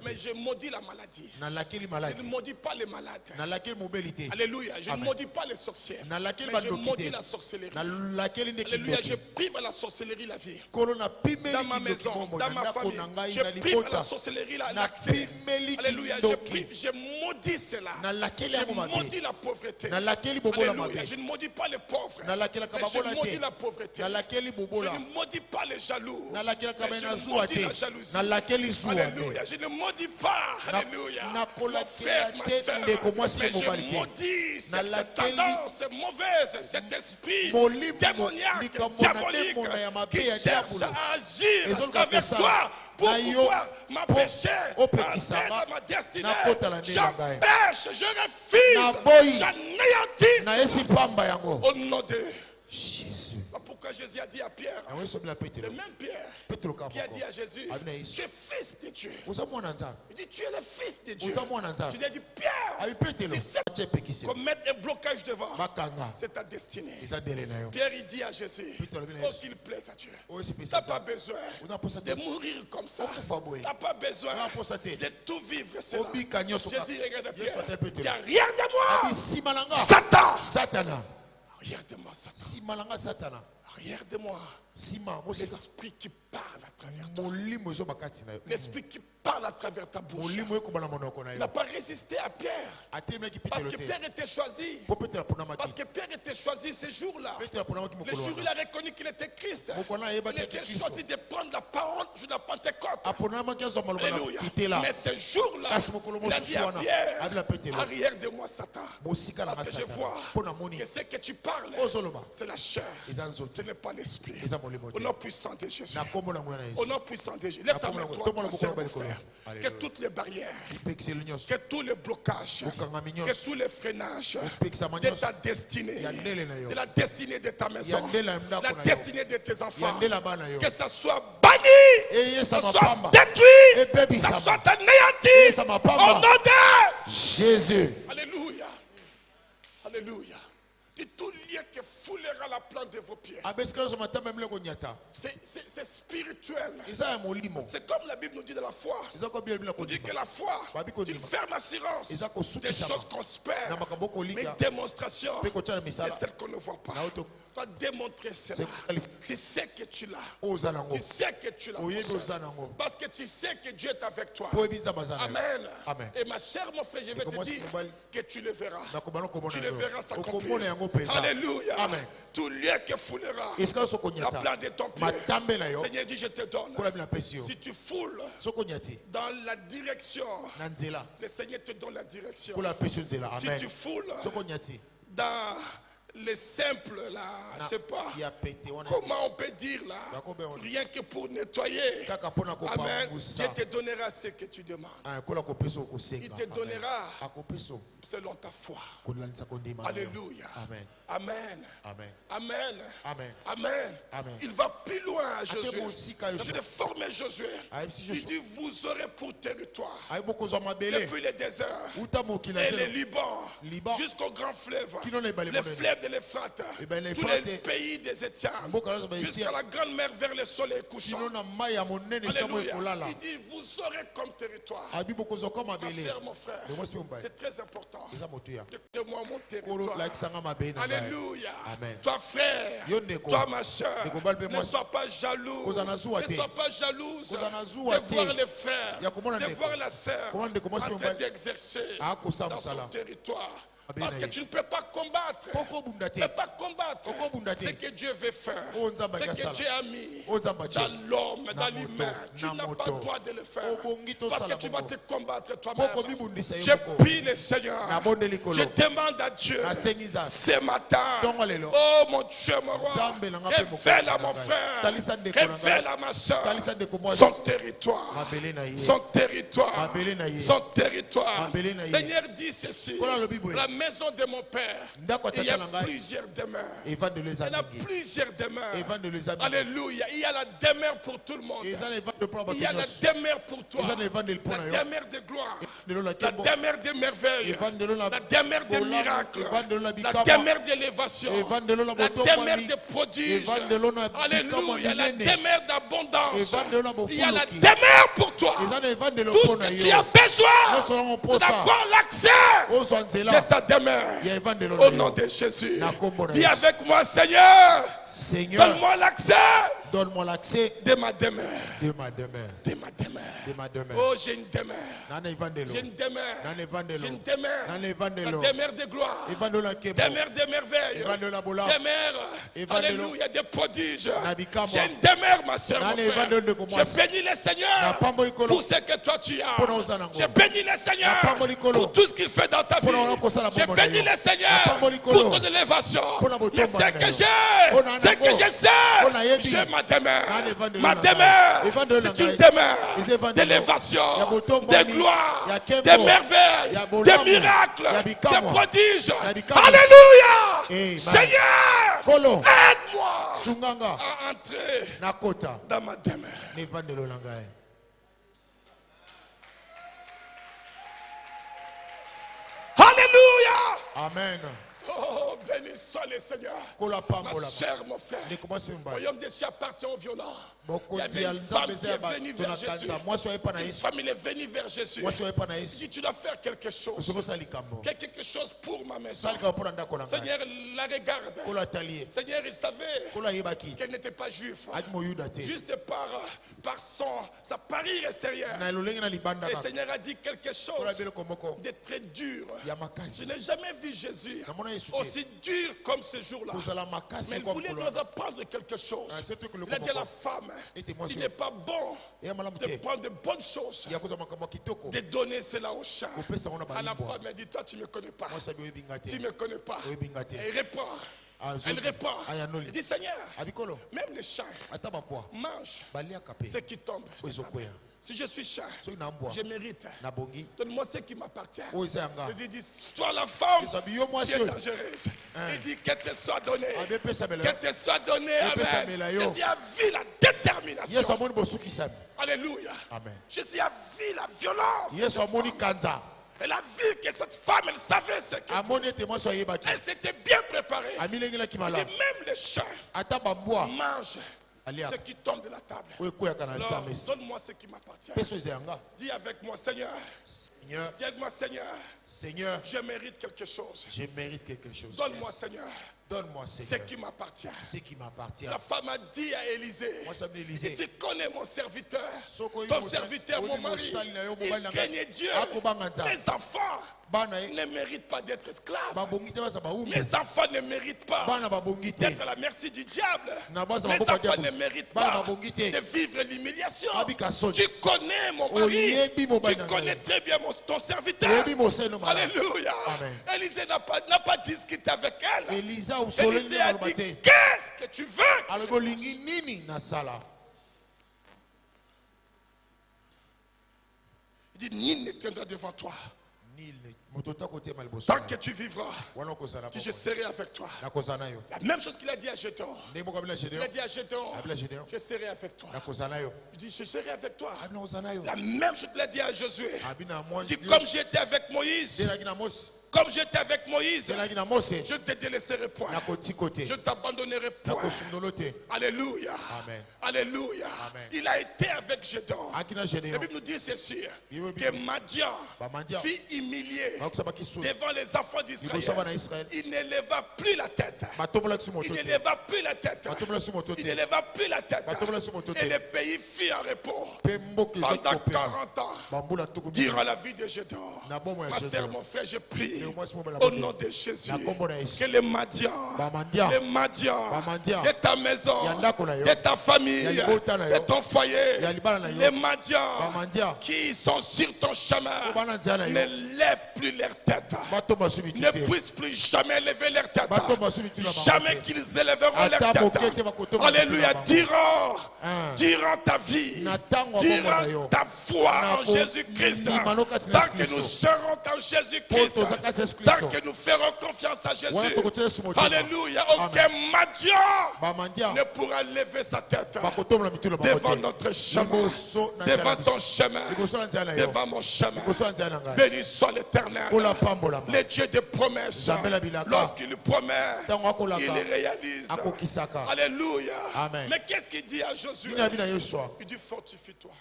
Mais je maudis la maladie. Je ne maudis pas les malades. Alléluia. Je ne maudis pas les sorcières. Mais je maudis la sorcellerie. Alléluia. Je prive à la sorcellerie la vie. Dans ma maison, dans ma famille. Je prive à la sorcellerie l'accès. Alléluia. Je maudis cela. Je maudis la pauvreté. Alléluia. Je ne maudis pas les pauvres. Mais je maudis la pauvreté. Je ne maudis pas les jaloux. Mais je maudis la jalousie. Alléluia. Je ne maudis pas. Alléluia. Mon frère, ma soeur. Mais je maudis cette tendance mauvaise, cet esprit démoniaque, diabolique qui cherche à agir à travers toi pour pouvoir m'empêcher d'atteindre ma destinée. J'empêche, je refuse, j'anéantis au nom de Jésus. Pourquoi Jésus a dit à Pierre, le même Pierre qui a dit à Jésus, tu es fils de Dieu. Il dit, tu es le fils de Dieu. Jésus a dit, Pierre, si qu'on mette un blocage devant, c'est ta destinée. Pierre, il dit à Jésus, oh qu'il plaise à Dieu. Tu n'as pas besoin de mourir comme ça. Tu n'as pas besoin de tout vivre cela. Jésus regarde Pierre, il dit, rien de moi, Satan. Arrière de moi, Satan. Arrière de moi. L'esprit qui parle à travers toi. L'esprit qui parle à travers ta bouche. Il n'a pas résisté à Pierre. Parce que Pierre était choisi. Parce que Pierre était choisi ce jour-là. Le jour où il a reconnu qu'il était Christ. Il était choisi de prendre la parole de la Pentecôte. Alléluia. Mais ce jour-là, il a dit à Pierre, arrière de moi, Satan. Parce que je vois que ce que tu parles, c'est la chair. Ce n'est pas l'esprit. Au nom puissant de Jésus. Au nom puissant de Jésus. Lève ta main, toi, mon frère. Que toutes les barrières, que tous les blocages, que tous les freinages de ta destinée, de la destinée de ta maison, la destinée de tes enfants, que ça soit banni, ça soit détruit, ça soit anéanti, au nom de Jésus. Alléluia. Alléluia. De tout lieu qui foulera la plante de vos pieds. C'est spirituel. C'est comme la Bible nous dit de la foi. On dit que la foi, c'est une ferme assurance des choses qu'on espère. Mais démonstration, c'est celle qu'on ne voit pas. Tu as démontré cela. Tu sais que tu l'as. Tu sais que tu l'as. Parce que tu sais que Dieu est avec toi. Amen. Et ma chère, mon frère, je vais te dire que tu le verras. Tu le verras s'accomplir. Alléluia. Amen. Tout lieu que foulera la plante de ton pied, Seigneur dit, je te donne. Si tu foules dans la direction, le Seigneur te donne la direction. Si tu foules dans les simples là, je ne sais pas comment on peut dire là, rien que pour nettoyer. Amen. Dieu te donnera ce que tu demandes. Il te donnera selon ta foi. Alléluia. Amen. Amen. Amen. Amen. Amen. Il va plus loin à Josué. Il a formé Josué. Il dit, vous aurez pour territoire depuis le désert et le Liban jusqu'au grand fleuve, le fleuve de l'Euphrate, tous les pays des Étiens, jusqu'à la grande mer vers le soleil couchant. Alléluia. Il dit, vous aurez comme territoire. Ma sœur, mon frère, c'est très important. Donnez-moi mon territoire. Alléluia. Amen. Toi frère, toi ma soeur, ne sois pas jaloux. Ne sois pas jalouse de voir les frères, de voir la sœur en train d'exercer dans son territoire. Parce que tu ne peux pas combattre. Tu ne peux pas combattre ce que Dieu veut faire. Ce que Dieu a mis dans l'homme, dans l'humain. Tu n'as pas le droit de le faire. Parce que tu vas te combattre toi-même. Je prie le Seigneur. Je demande à Dieu ce matin. Oh mon Dieu, mon roi. Révèle à mon frère. Révèle à ma soeur. Son territoire. Son territoire. Son territoire. Seigneur dit ceci. La maison de mon père, il y a plusieurs demeures. Il y a plusieurs demeures. Alléluia. Il y a la demeure pour tout le monde. Il y a la demeure pour toi. La demeure de gloire. La demeure de merveilles. La demeure de miracles. La demeure d'élévation. La demeure de prodiges. Alléluia. La demeure d'abondance. Il y a la demeure pour toi. Tout ce que tu as besoin, c'est d'avoir l'accès de ta demeure. Au nom de Jésus. Dis avec moi, Seigneur, donne-moi l'accès. Donne-moi l'accès de ma demeure. De ma demeure. De ma demeure. De ma demeure. Oh, j'ai une demeure. J'ai une demeure. J'ai une demeure. La demeure de gloire. Demeure de merveilles. Demeure. Alléluia. De prodiges. J'ai une demeure, ma soeur, mon frère. Je bénis le Seigneur pour ce que toi tu as. Je bénis le Seigneur pour tout ce qu'il fait dans ta vie. Je bénis le Seigneur pour ton élévation. Mais ce que j'ai, c'est que je sais. J'ai ma demeure. Ma demeure, c'est une demeure d'élévation, de gloire, de merveilles, de miracles, de prodiges. Alléluia. Seigneur, aide-moi à entrer dans ma demeure. Alléluia. Amen. Oh, béni soit le Seigneur. Ma chère, mon frère. Le royaume des cieux appartient aux violents. Il y avait une femme qui est venue vers Jésus. Une femme est venue vers Jésus. Il dit, tu dois faire quelque chose. Quelque chose pour ma maison. Seigneur la regarde. Seigneur, il savait qu'elle n'était pas juive. Juste par sa parure extérieure. Et le Seigneur a dit quelque chose de très dur. Je n'ai jamais vu Jésus aussi dur comme ce jour-là. Mais il voulait nous apprendre quelque chose. Il a dit à la femme, il n'est pas bon de prendre de bonnes choses, de donner cela au chat. À la femme, elle dit, toi tu ne me connais pas. Tu ne me connais pas. Et il répond. Elle répond. Elle dit, Seigneur, même les chats mangent ce qui tombe. Si je suis chat, je mérite. Donne-moi ce qui m'appartient. Il dit, sois la femme qui est dangereuse. Il dit, que te soit donné. Que te soit donné. Amen. Jésus a vu la détermination. Alléluia. Jésus a vu la violence. Elle a vu que cette femme, elle savait ce qu'elle faisait. Elle s'était bien préparée. Elle dit, même les chats mangent ce qui tombe de la table. Alors, donne-moi ce qui m'appartient. Dis avec moi, Seigneur. Dis avec moi, Seigneur. Je mérite quelque chose. Donne-moi, Seigneur. Ce qui m'appartient. La femme a dit à Élisée, si tu connais mon serviteur, ton serviteur, mon mari, il craignait Dieu. Mes enfants ne méritent pas d'être esclaves. Mes enfants ne méritent pas d'être à la merci du diable. Mes enfants ne méritent pas de vivre l'humiliation. Tu connais mon mari. Tu connais très bien ton serviteur. Alléluia. Élisée n'a pas discuté avec elle. Élisée a dit, qu'est-ce que tu veux? Il dit, nul ne tiendra devant toi. Tant que tu vivras, je serai avec toi. La même chose qu'il a dit à Gédéon. Il a dit à Gédéon, je serai avec toi. Il dit, je serai avec toi. La même chose qu'il a dit à Josué. Il dit, comme j'étais avec Moïse. Comme j'étais avec Moïse, je ne te délaisserai point. Je ne t'abandonnerai point. Alléluia. Amen. Alléluia. Amen. Il a été avec Gédéon. La Bible nous dit ceci, que Madian fut humilié devant les enfants d'Israël. Il n'éleva plus la tête. Il n'éleva plus la tête. Il n'éleva plus la tête. Et le pays fut en repos pendant 40 ans. Durant la vie de Gédéon. Ma soeur, mon frère, je prie Au nom de Jésus. Que les Madians de ta maison, de ta famille, de ton foyer, les Madians qui sont sur ton chemin, ne lèvent plus leur tête. Ne puissent plus jamais lever leur tête. Jamais qu'ils élèveront leur tête. Alléluia. Durant ta vie, durant ta foi en Jésus-Christ, tant que nous serons en Jésus-Christ, tant que nous ferons confiance à Jésus, alléluia, aucun Madian ne pourra lever sa tête devant notre chemin, devant ton chemin, devant mon chemin. Béni soit l'Éternel, le Dieu des promesses. Lorsqu'il promet, il réalise. Alléluia. Amen. Mais qu'est-ce qu'il dit à Josué? Il dit fortifie-toi.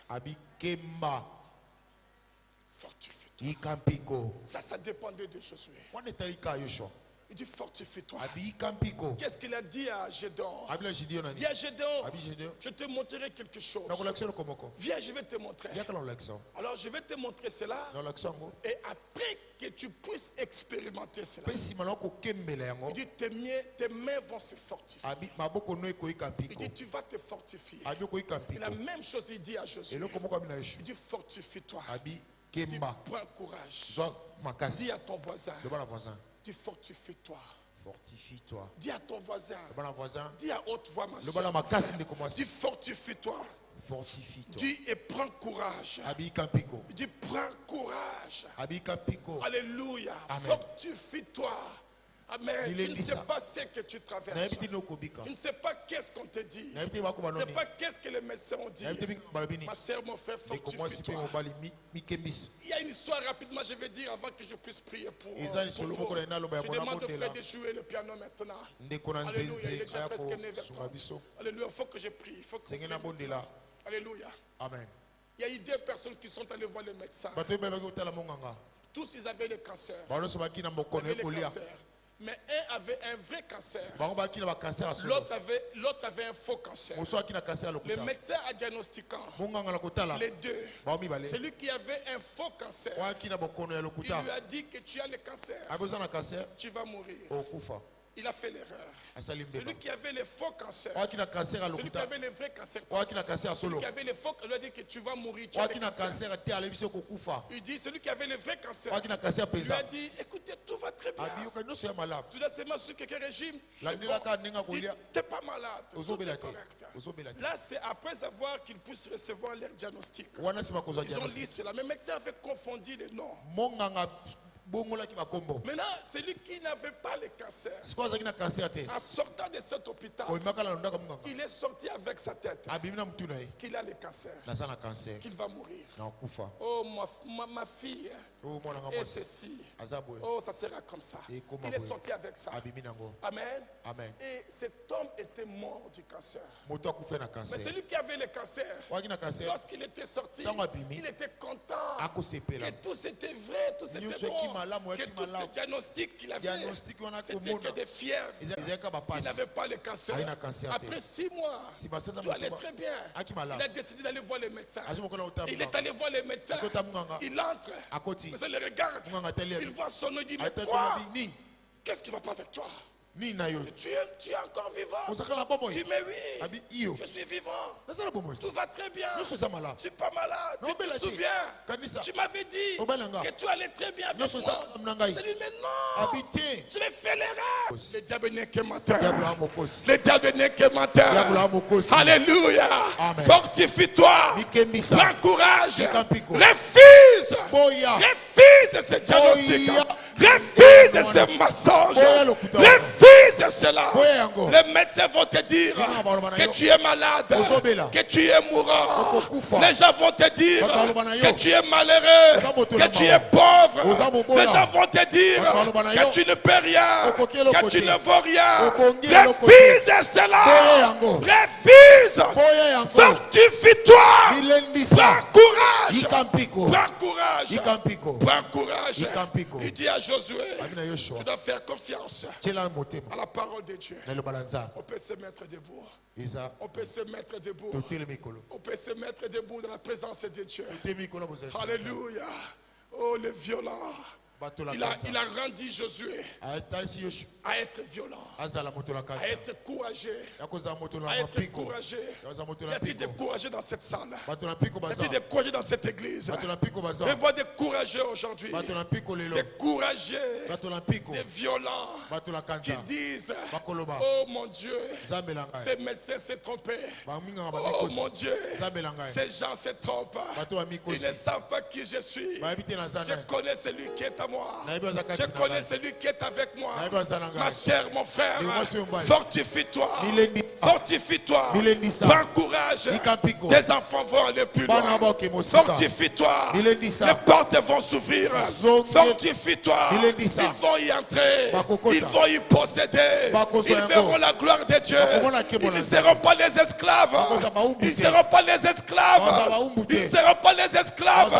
Fortifie-toi. Ça dépendait de Josué. Il dit fortifie-toi. Qu'est-ce qu'il a dit à Gédéon? Il dit à Gédéon, je te montrerai quelque chose. Viens, je vais te montrer. Alors je vais te montrer cela. Et après que tu puisses expérimenter cela, il dit tes mains vont se fortifier. Il dit tu vas te fortifier. Et la même chose il dit à Josué. Il dit fortifie-toi. Il dit prends courage. Dis à ton voisin. Dis fortifie-toi. Fortifie-toi. Dis à ton voisin. Dis à haute voix ma soeur. Dis fortifie-toi. Fortifie-toi. Dis et prends courage. Dis prends courage. Alléluia. Fortifie-toi. Amen. Je ne sais pas ce que tu traverses. Je ne sais pas qu'est-ce qu'on te dit. Je ne sais pas qu'est-ce que les médecins ont dit. Ma soeur, mon frère, fortifie-toi. Il y a une histoire rapidement, je vais dire avant que je puisse prier pour vous. Je demande au frère de jouer le piano maintenant. Alléluia, il est déjà presque 9h30. Alléluia, il faut que je prie. Il faut que je prie. Alléluia. Amen. Il y a eu 2 personnes qui sont allées voir le médecin. Tous, ils avaient le cancer. Mais un avait un vrai cancer. L'autre avait un faux cancer. Le médecin a diagnostiqué les deux. Celui qui avait un faux cancer, il lui a dit que tu as le cancer. Tu vas mourir. Il a fait l'erreur. Celui qui avait le faux cancer, celui qui avait le vrai cancer, celui qui avait le faux, il lui a dit que tu vas mourir. Tu as le cancer. Il dit celui qui avait le vrai cancer, il lui a dit écoutez, tout va très bien. Tu dois seulement sur quelques régimes. Tu n'es pas malade. Tout est correct. Là, c'est après avoir qu'ils puissent recevoir leur diagnostic. Ils ont dit cela. Mais le médecin avait confondu les noms. Maintenant, celui qui n'avait pas le cancer, en sortant de cet hôpital, il est sorti avec sa tête qu'il a le cancer, qu'il va mourir. Oh, ma fille, et ceci, oh, ça sera comme ça. Il est sorti avec ça. Amen. Et cet homme était mort du cancer. Mais celui qui avait le cancer, lorsqu'il était sorti, il était content que tout c'était vrai, tout c'était bon. Que tous ces diagnostics qu'il avait, c'était que des fièvres. Il n'avait pas le cancer. Après 6 mois, tout allait très bien. Il a décidé d'aller voir le médecin. Il est allé voir le médecin. Il entre. Mais il le regarde. Il voit son nom. Il dit mais quoi? Qu'est-ce qui ne va pas avec toi? Tu es encore vivant. Il dit mais oui, je suis vivant. Tout va très bien. Je ne suis pas malade. Tu te souviens? Tu m'avais dit que tu allais très bien avec moi. Je dis mais non, je l'ai fait l'erreur. Le diable n'est que menteur. Le diable n'est que menteur. Alléluia. Fortifie-toi. Prends courage. Refuse ce diagnostic. Refuse ce mensonge. Refuse cela. Les médecins vont te dire que tu es malade, que tu es mourant. Les gens vont te dire que tu es malheureux, que tu es pauvre. Les gens vont te dire que tu ne peux rien, que tu ne vaux rien. Refuse cela. Refuse. Fortifie-toi. Prends courage. Prends courage. Prends courage. Il dit à Josué, tu dois faire confiance à la parole de Dieu. On peut se mettre debout. On peut se mettre debout. On peut se mettre debout dans la présence de Dieu. Alléluia. Oh, les violents Il a rendu Josué à être violent, à être courageux, à être courageux. Il y a des courageux dans cette salle. Il y a des courageux dans cette église. Je vois des courageux aujourd'hui. Des courageux, des violents qui disent: oh mon Dieu, ces médecins s'est trompé. Oh mon Dieu, ces gens se trompent. Ils ne savent pas qui je suis. Je connais celui qui est à moi. Je connais celui qui est avec moi. Ma chère, mon frère, fortifie-toi. Fortifie-toi. Prends courage. Tes enfants vont aller plus loin. Fortifie-toi. Les portes vont s'ouvrir. Fortifie-toi. Ils vont y entrer. Ils vont y posséder. Ils verront la gloire de Dieu. Ils ne seront pas les esclaves. Ils ne seront pas les esclaves. Ils ne seront pas les esclaves.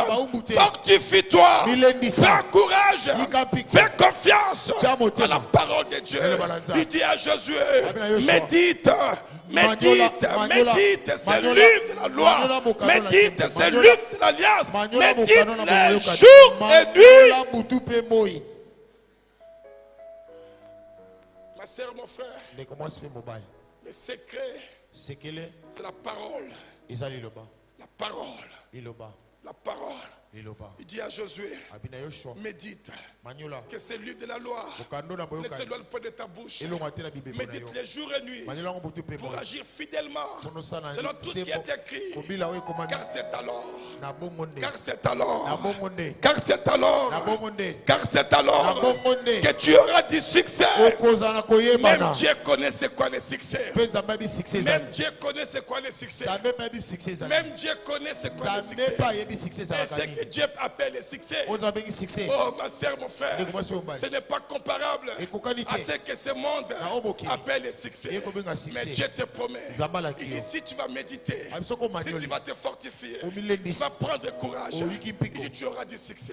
Fortifie-toi. Prends courage. Fais confiance à la parole de Dieu. Il dit à Josué: médite. Médite, médite, c'est l'livre de la loi. Médite, c'est l'livre de l'alliance. Médite les jours et nuits. Ma soeur, mon frère, le secret, c'est la parole. La parole. La parole. Il dit à Josué: médite que ce livre de la loi ne s'éloigne pas de ta bouche. Médite les jours et nuits pour agir fidèlement selon tout ce qui est écrit. Car c'est alors, car c'est alors, car c'est alors, car c'est alors que tu auras du succès. Même Dieu connaît c'est quoi le succès. Même Dieu connaît c'est quoi le succès. Même Dieu connaît c'est quoi le succès. Et ce que Dieu appelle le succès. Oh ma soeur, mon frère, ce n'est pas comparable à ce que ce monde appelle le succès. Mais Dieu te promet, il dit: si tu vas méditer, si tu vas te fortifier, tu vas prendre courage, il dit: tu auras du succès.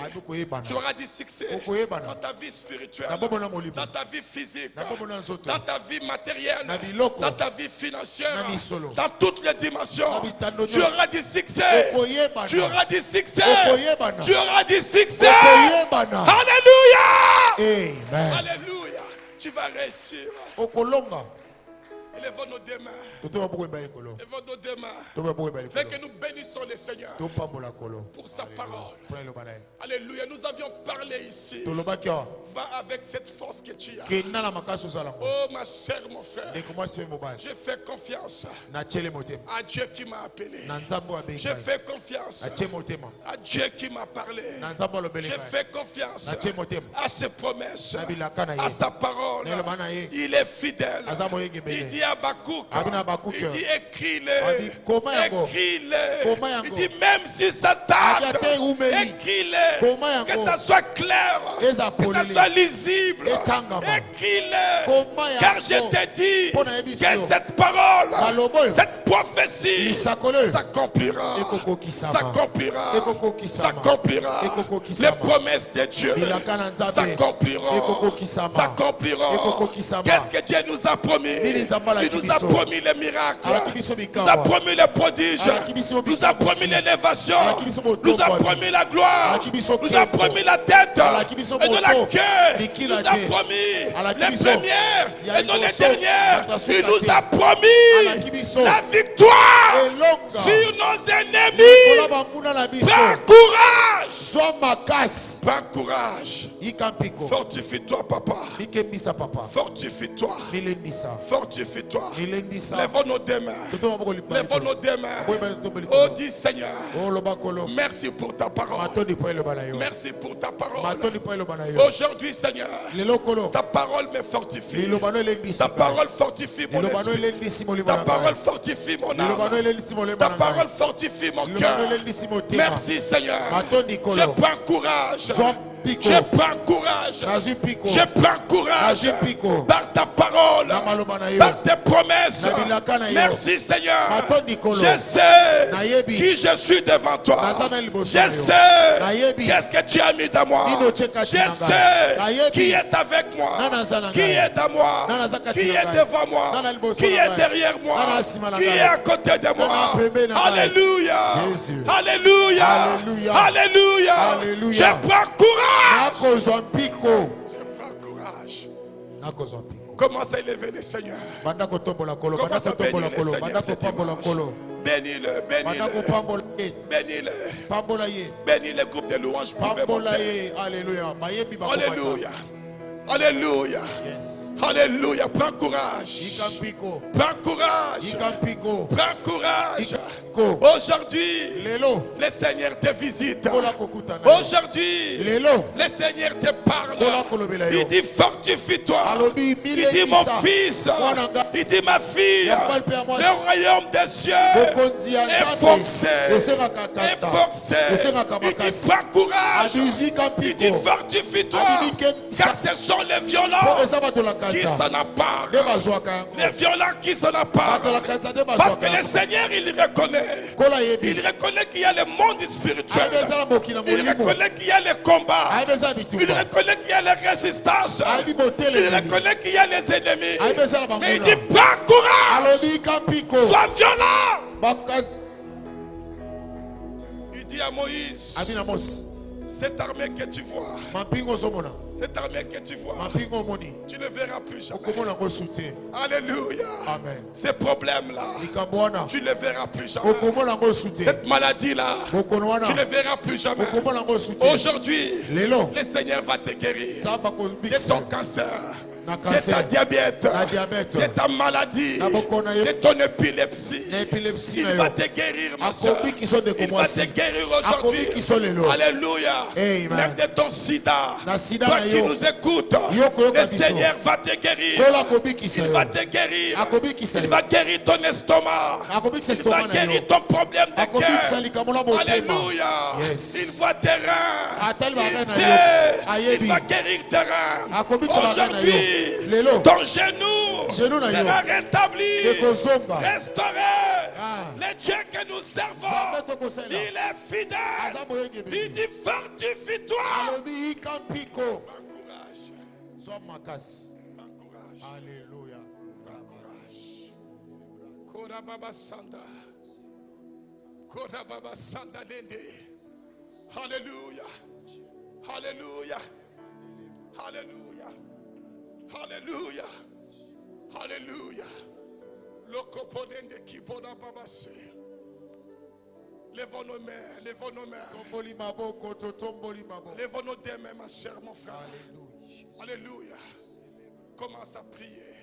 Tu auras du succès dans ta vie spirituelle, dans ta vie physique, dans ta vie matérielle, dans ta vie financière, dans toutes les dimensions. Tu auras du succès. Tu auras du succès. Tu auras du succès. Alléluia. Amen. Alléluia. Tu vas réussir. Élevons nos deux mains. Élevons nos deux mains. Fait que nous bénissons le Seigneur pour sa parole. Alléluia. Nous avions parlé ici. Va avec cette force que tu as. Oh ma chère, mon frère, je fais confiance à Dieu qui m'a appelé. Je fais confiance à Dieu qui m'a parlé. Je fais confiance à ses promesses, à sa parole. Il est fidèle. Il dit à Habakkuk, il dit: écris-le, écris-le. Il dit: même si ça tarde, écris-le, que ça soit clair, que ça soit lisible. Écris-le, car je te dis que cette parole, cette prophétie s'accomplira. S'accomplira. S'accomplira. Les promesses de Dieu s'accompliront. S'accompliront. Qu'est-ce que Dieu nous a promis? Il nous a promis les miracles, nous a promis les prodiges, nous a promis l'élévation, nous a promis la gloire, nous a promis la tête et non la queue, nous a promis les premières et non les dernières. Il nous a promis la victoire sur nos ennemis. Prends courage. Prends courage. Fortifie-toi, papa. Fortifie-toi. Fortifie-toi. Lèvons nos deux mains. Lèvons nos deux mains. Oh, dis Seigneur, merci pour ta parole. Merci pour ta parole. Aujourd'hui, Seigneur, ta parole me fortifie. Ta parole fortifie mon esprit. Ta parole fortifie mon âme. Ta parole fortifie mon cœur. Merci, Seigneur. Je prends courage. Je prends courage. Je prends courage par ta parole, par tes promesses. Merci Seigneur. Je sais qui je suis devant toi. Je sais qu'est-ce que tu as mis dans moi. Je sais qui est avec moi, qui est dans moi, qui est devant moi, qui est derrière moi, qui est à côté de moi. Alléluia. Alléluia. Alléluia. Je prends courage. courage. Je prends courage. Commence à élever le Seigneur. Commence à bénir le Seigneur. Bénis-le, bénis-le. Bénis-le. Bénis le groupe de louanges. Alléluia. Alléluia. Alléluia. Alléluia. Prends courage. Prends courage. Prends courage. Aujourd'hui, le Seigneur te visite. Aujourd'hui, le Seigneur te parle. Il dit fortifie-toi. Il dit mon fils. Il dit ma fille. Le royaume des cieux est forcé. Est forcé. Il dit prends courage. Il dit fortifie-toi. Car ce sont les violents qui s'en apparent. Les violents qui s'en apparent. Parce que le Seigneur, il reconnaît. Il reconnaît qu'il y a le monde spirituel. Il reconnaît qu'il y a les combats. Il reconnaît qu'il y a les résistances. Il reconnaît qu'il y a les ennemis. Mais il dit prends courage. Sois violent. Il dit à Moïse, cette armée que tu vois, cette armée que tu vois, tu ne verras plus jamais. Alléluia. Amen. Ces problèmes-là, tu ne les verras plus jamais. Cette maladie-là, tu ne les verras plus jamais. Aujourd'hui, le Seigneur va te guérir de ton cancer, de ta diabète, de ta maladie, de ton épilepsie. Il va te guérir, ma soeur. Il va te guérir aujourd'hui. Alléluia. Même de ton sida. Toi qui nous écoutes, le Seigneur va te guérir. Il va te guérir. Il va guérir ton estomac. Il va guérir ton problème de cœur. Alléluia. Il voit tes reins. Il sait. Il va guérir tes reins. Aujourd'hui, ton genou sera rétabli, restauré. Le Dieu que nous servons, il est fidèle. Il dit fortifie-toi. Prends courage. Alléluia. Koda Baba Sanda. Koda Baba Sanda Dende. Alléluia. Alléluia. Alléluia. Alléluia. Alléluia. Lèvons nos mains, lèvons nos mains. Lèvons nos deux mains, ma chère, mon frère. Alléluia. Commence à prier.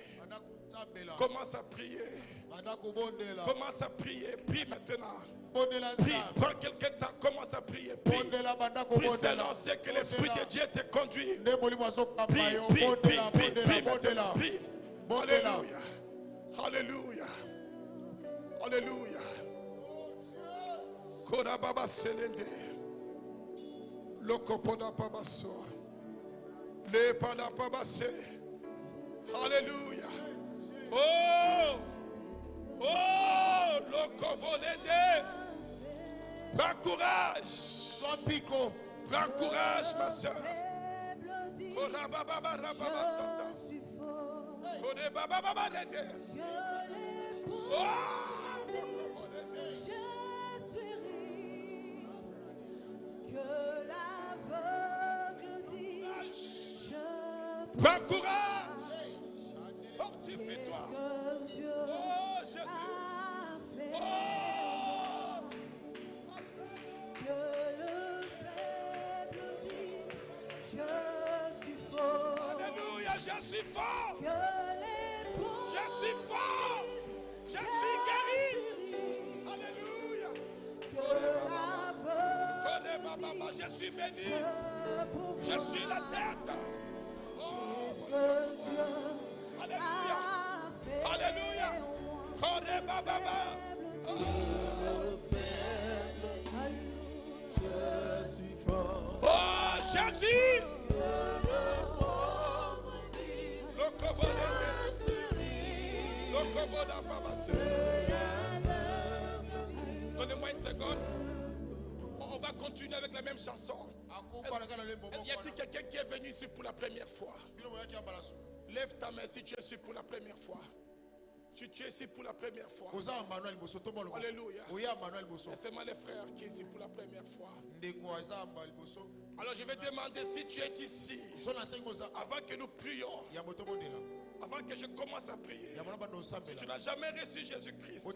Commence à prier. Commence à prier. Prie maintenant. Prie, prends quelques temps, commence à prier. Prie, prie selon ce que l'Esprit de Dieu te conduit. Prie, prie, prie, prie, prie maintenant. Prie. Alléluia. Alléluia. Alléluia. Koda Baba Selende. Lokopoda Baba So. Le Pada Baba Se. Alléluia. Oh! Oh! Lokobolende. Prends courage. Sois pico. Prends courage, ma soeur. Koda Baba Baba Santa. Koda Baba Baba Dende. Oh! Prends courage. Fortifie-toi. Oh Jésus. Oh. Que le faible dise, je suis fort. Alléluia, je suis fort. Je suis fort. Je suis guéri. Alléluia. Je suis béni. Je suis la tête. Alléluia. Alléluia. Je suis fort. Oh Jésus. Donnez-moi une seconde. On va continuer avec la même chanson. Y a-t-il quelqu'un qui est venu ici pour la première fois? Lève ta main si tu es ici pour la première fois. Si tu es ici pour la première fois. Alléluia. C'est moi les frères qui est ici pour la première fois. Alors je vais demander si tu es ici, avant que nous prions, avant que je commence à prier, si tu n'as jamais reçu Jésus-Christ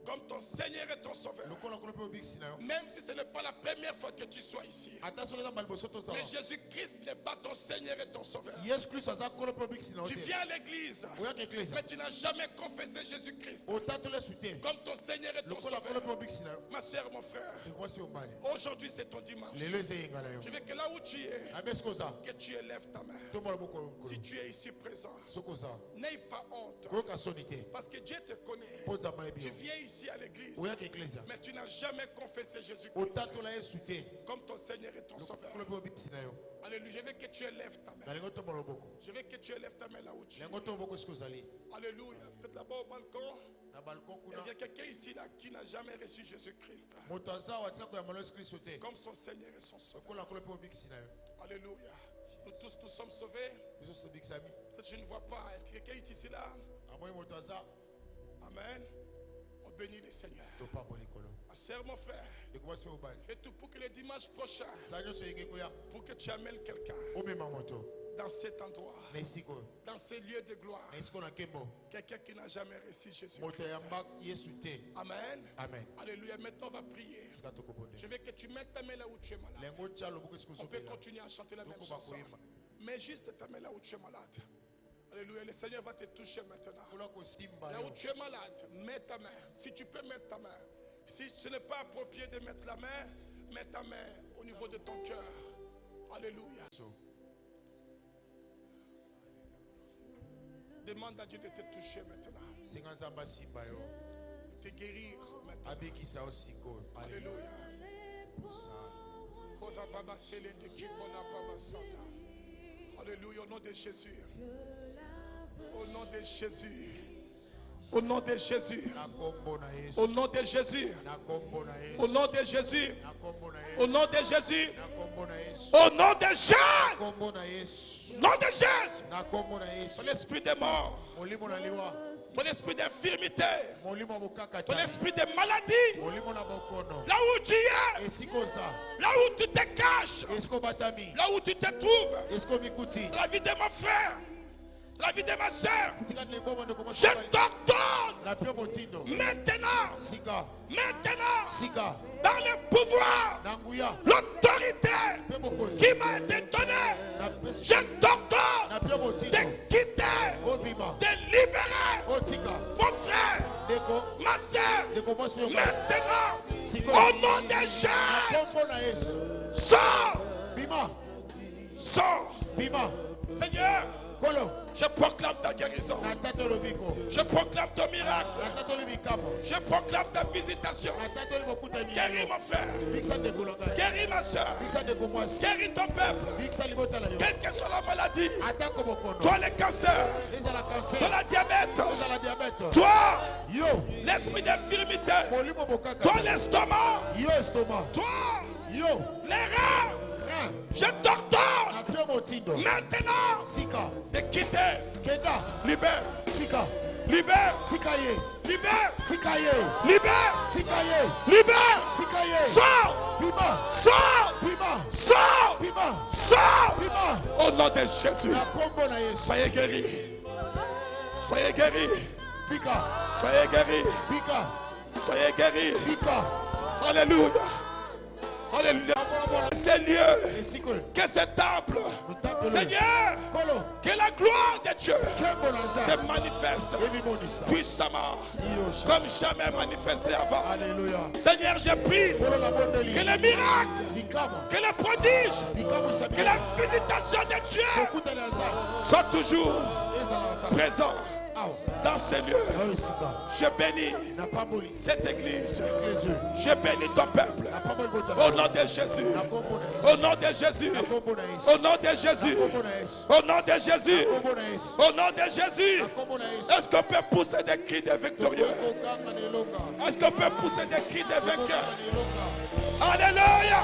comme ton Seigneur et ton Sauveur, même si ce n'est pas la première fois que tu sois ici, mais Jésus-Christ n'est pas ton Seigneur et ton Sauveur. Tu viens à l'église, mais tu n'as jamais confessé Jésus-Christ comme ton Seigneur et ton Sauveur. Ma soeur, mon frère, aujourd'hui c'est ton dimanche. Je veux que là où tu es, que tu élèves ta main. Si tu es ici présent, n'aie pas honte, parce que Dieu te connaît. Tu viens ici à l'église, mais tu n'as jamais confessé Jésus-Christ comme ton Seigneur et ton Sauveur. Alléluia. Je veux que tu élèves ta main. Je veux que tu élèves ta main là où tu es. Alléluia. Peut-être là-bas au balcon. Il y a quelqu'un ici là qui n'a jamais reçu Jésus-Christ comme son Seigneur et son Sauveur. Alléluia. Nous tous, nous sommes sauvés. Je ne vois pas. Est-ce que quelqu'un est ici là? Amen. On bénit le Seigneur. Ma sœur, mon frère, fais tout pour que le dimanche prochain, pour que tu amènes quelqu'un dans cet endroit, dans ces lieux de gloire, quelqu'un qui n'a jamais reçu Jésus-Christ. Amen. Amen. Alléluia. Maintenant on va prier. Je veux que tu mettes ta main là où tu es malade. On peut continuer à chanter la même chanson, mais juste ta main là où tu es malade. Alléluia. Le Seigneur va te toucher maintenant. Là où tu es malade, mets ta main. Si tu peux mettre ta main. Si ce n'est pas approprié de mettre la main, mets ta main au niveau de ton cœur. Alléluia. Demande à Dieu de te toucher maintenant. De te guérir maintenant. Alléluia. Alléluia. Au nom de Jésus. Au nom de Jésus. Au nom de Jésus. Au nom de Jésus. Au nom de Jésus. Au nom de Jésus. Au nom de Jésus. Nom de Jésus. Ton esprit de mort. Ton esprit d'infirmité. Ton esprit de maladie. Là où tu es. Là où tu te caches. Là où tu te trouves. La vie de mon frère. La vie de ma soeur, je t'ordonne maintenant, dans le pouvoir, l'autorité qui m'a été donnée, je t'ordonne de quitter, de libérer mon frère, ma soeur, maintenant, au nom de Jésus, sors, sors, Seigneur. Je proclame ta guérison. Je proclame ton miracle. Je proclame ta visitation. Guéris mon frère. Guéris ma soeur. Guéris ton peuple. Quelle que soit la maladie. Toi le cancer. Toi la diabète. Toi l'esprit d'infirmité. Toi l'estomac. Toi les reins. Je t'ordonne maintenant de quitter. Libère. Libère. Libère. Libère. Sors. Sors. Au nom de Jésus. Soyez guéris. Soyez guéris. Soyez guéris. Soyez guéris. Alléluia. Alléluia. Ces lieux, que ce temple, Seigneur, que la gloire de Dieu se manifeste puissamment, comme jamais manifesté avant. Seigneur, je prie que les miracles, que les prodiges, que la visitation de Dieu soient toujours présents dans ces lieux. Je bénis cette église. Je bénis ton peuple. Au nom de Jésus. Au nom de Jésus. Au nom de Jésus. Au nom de Jésus. Au nom de Jésus. Est-ce qu'on peut pousser des cris de victorieux? Est-ce qu'on peut pousser des cris de vainqueurs? Alléluia.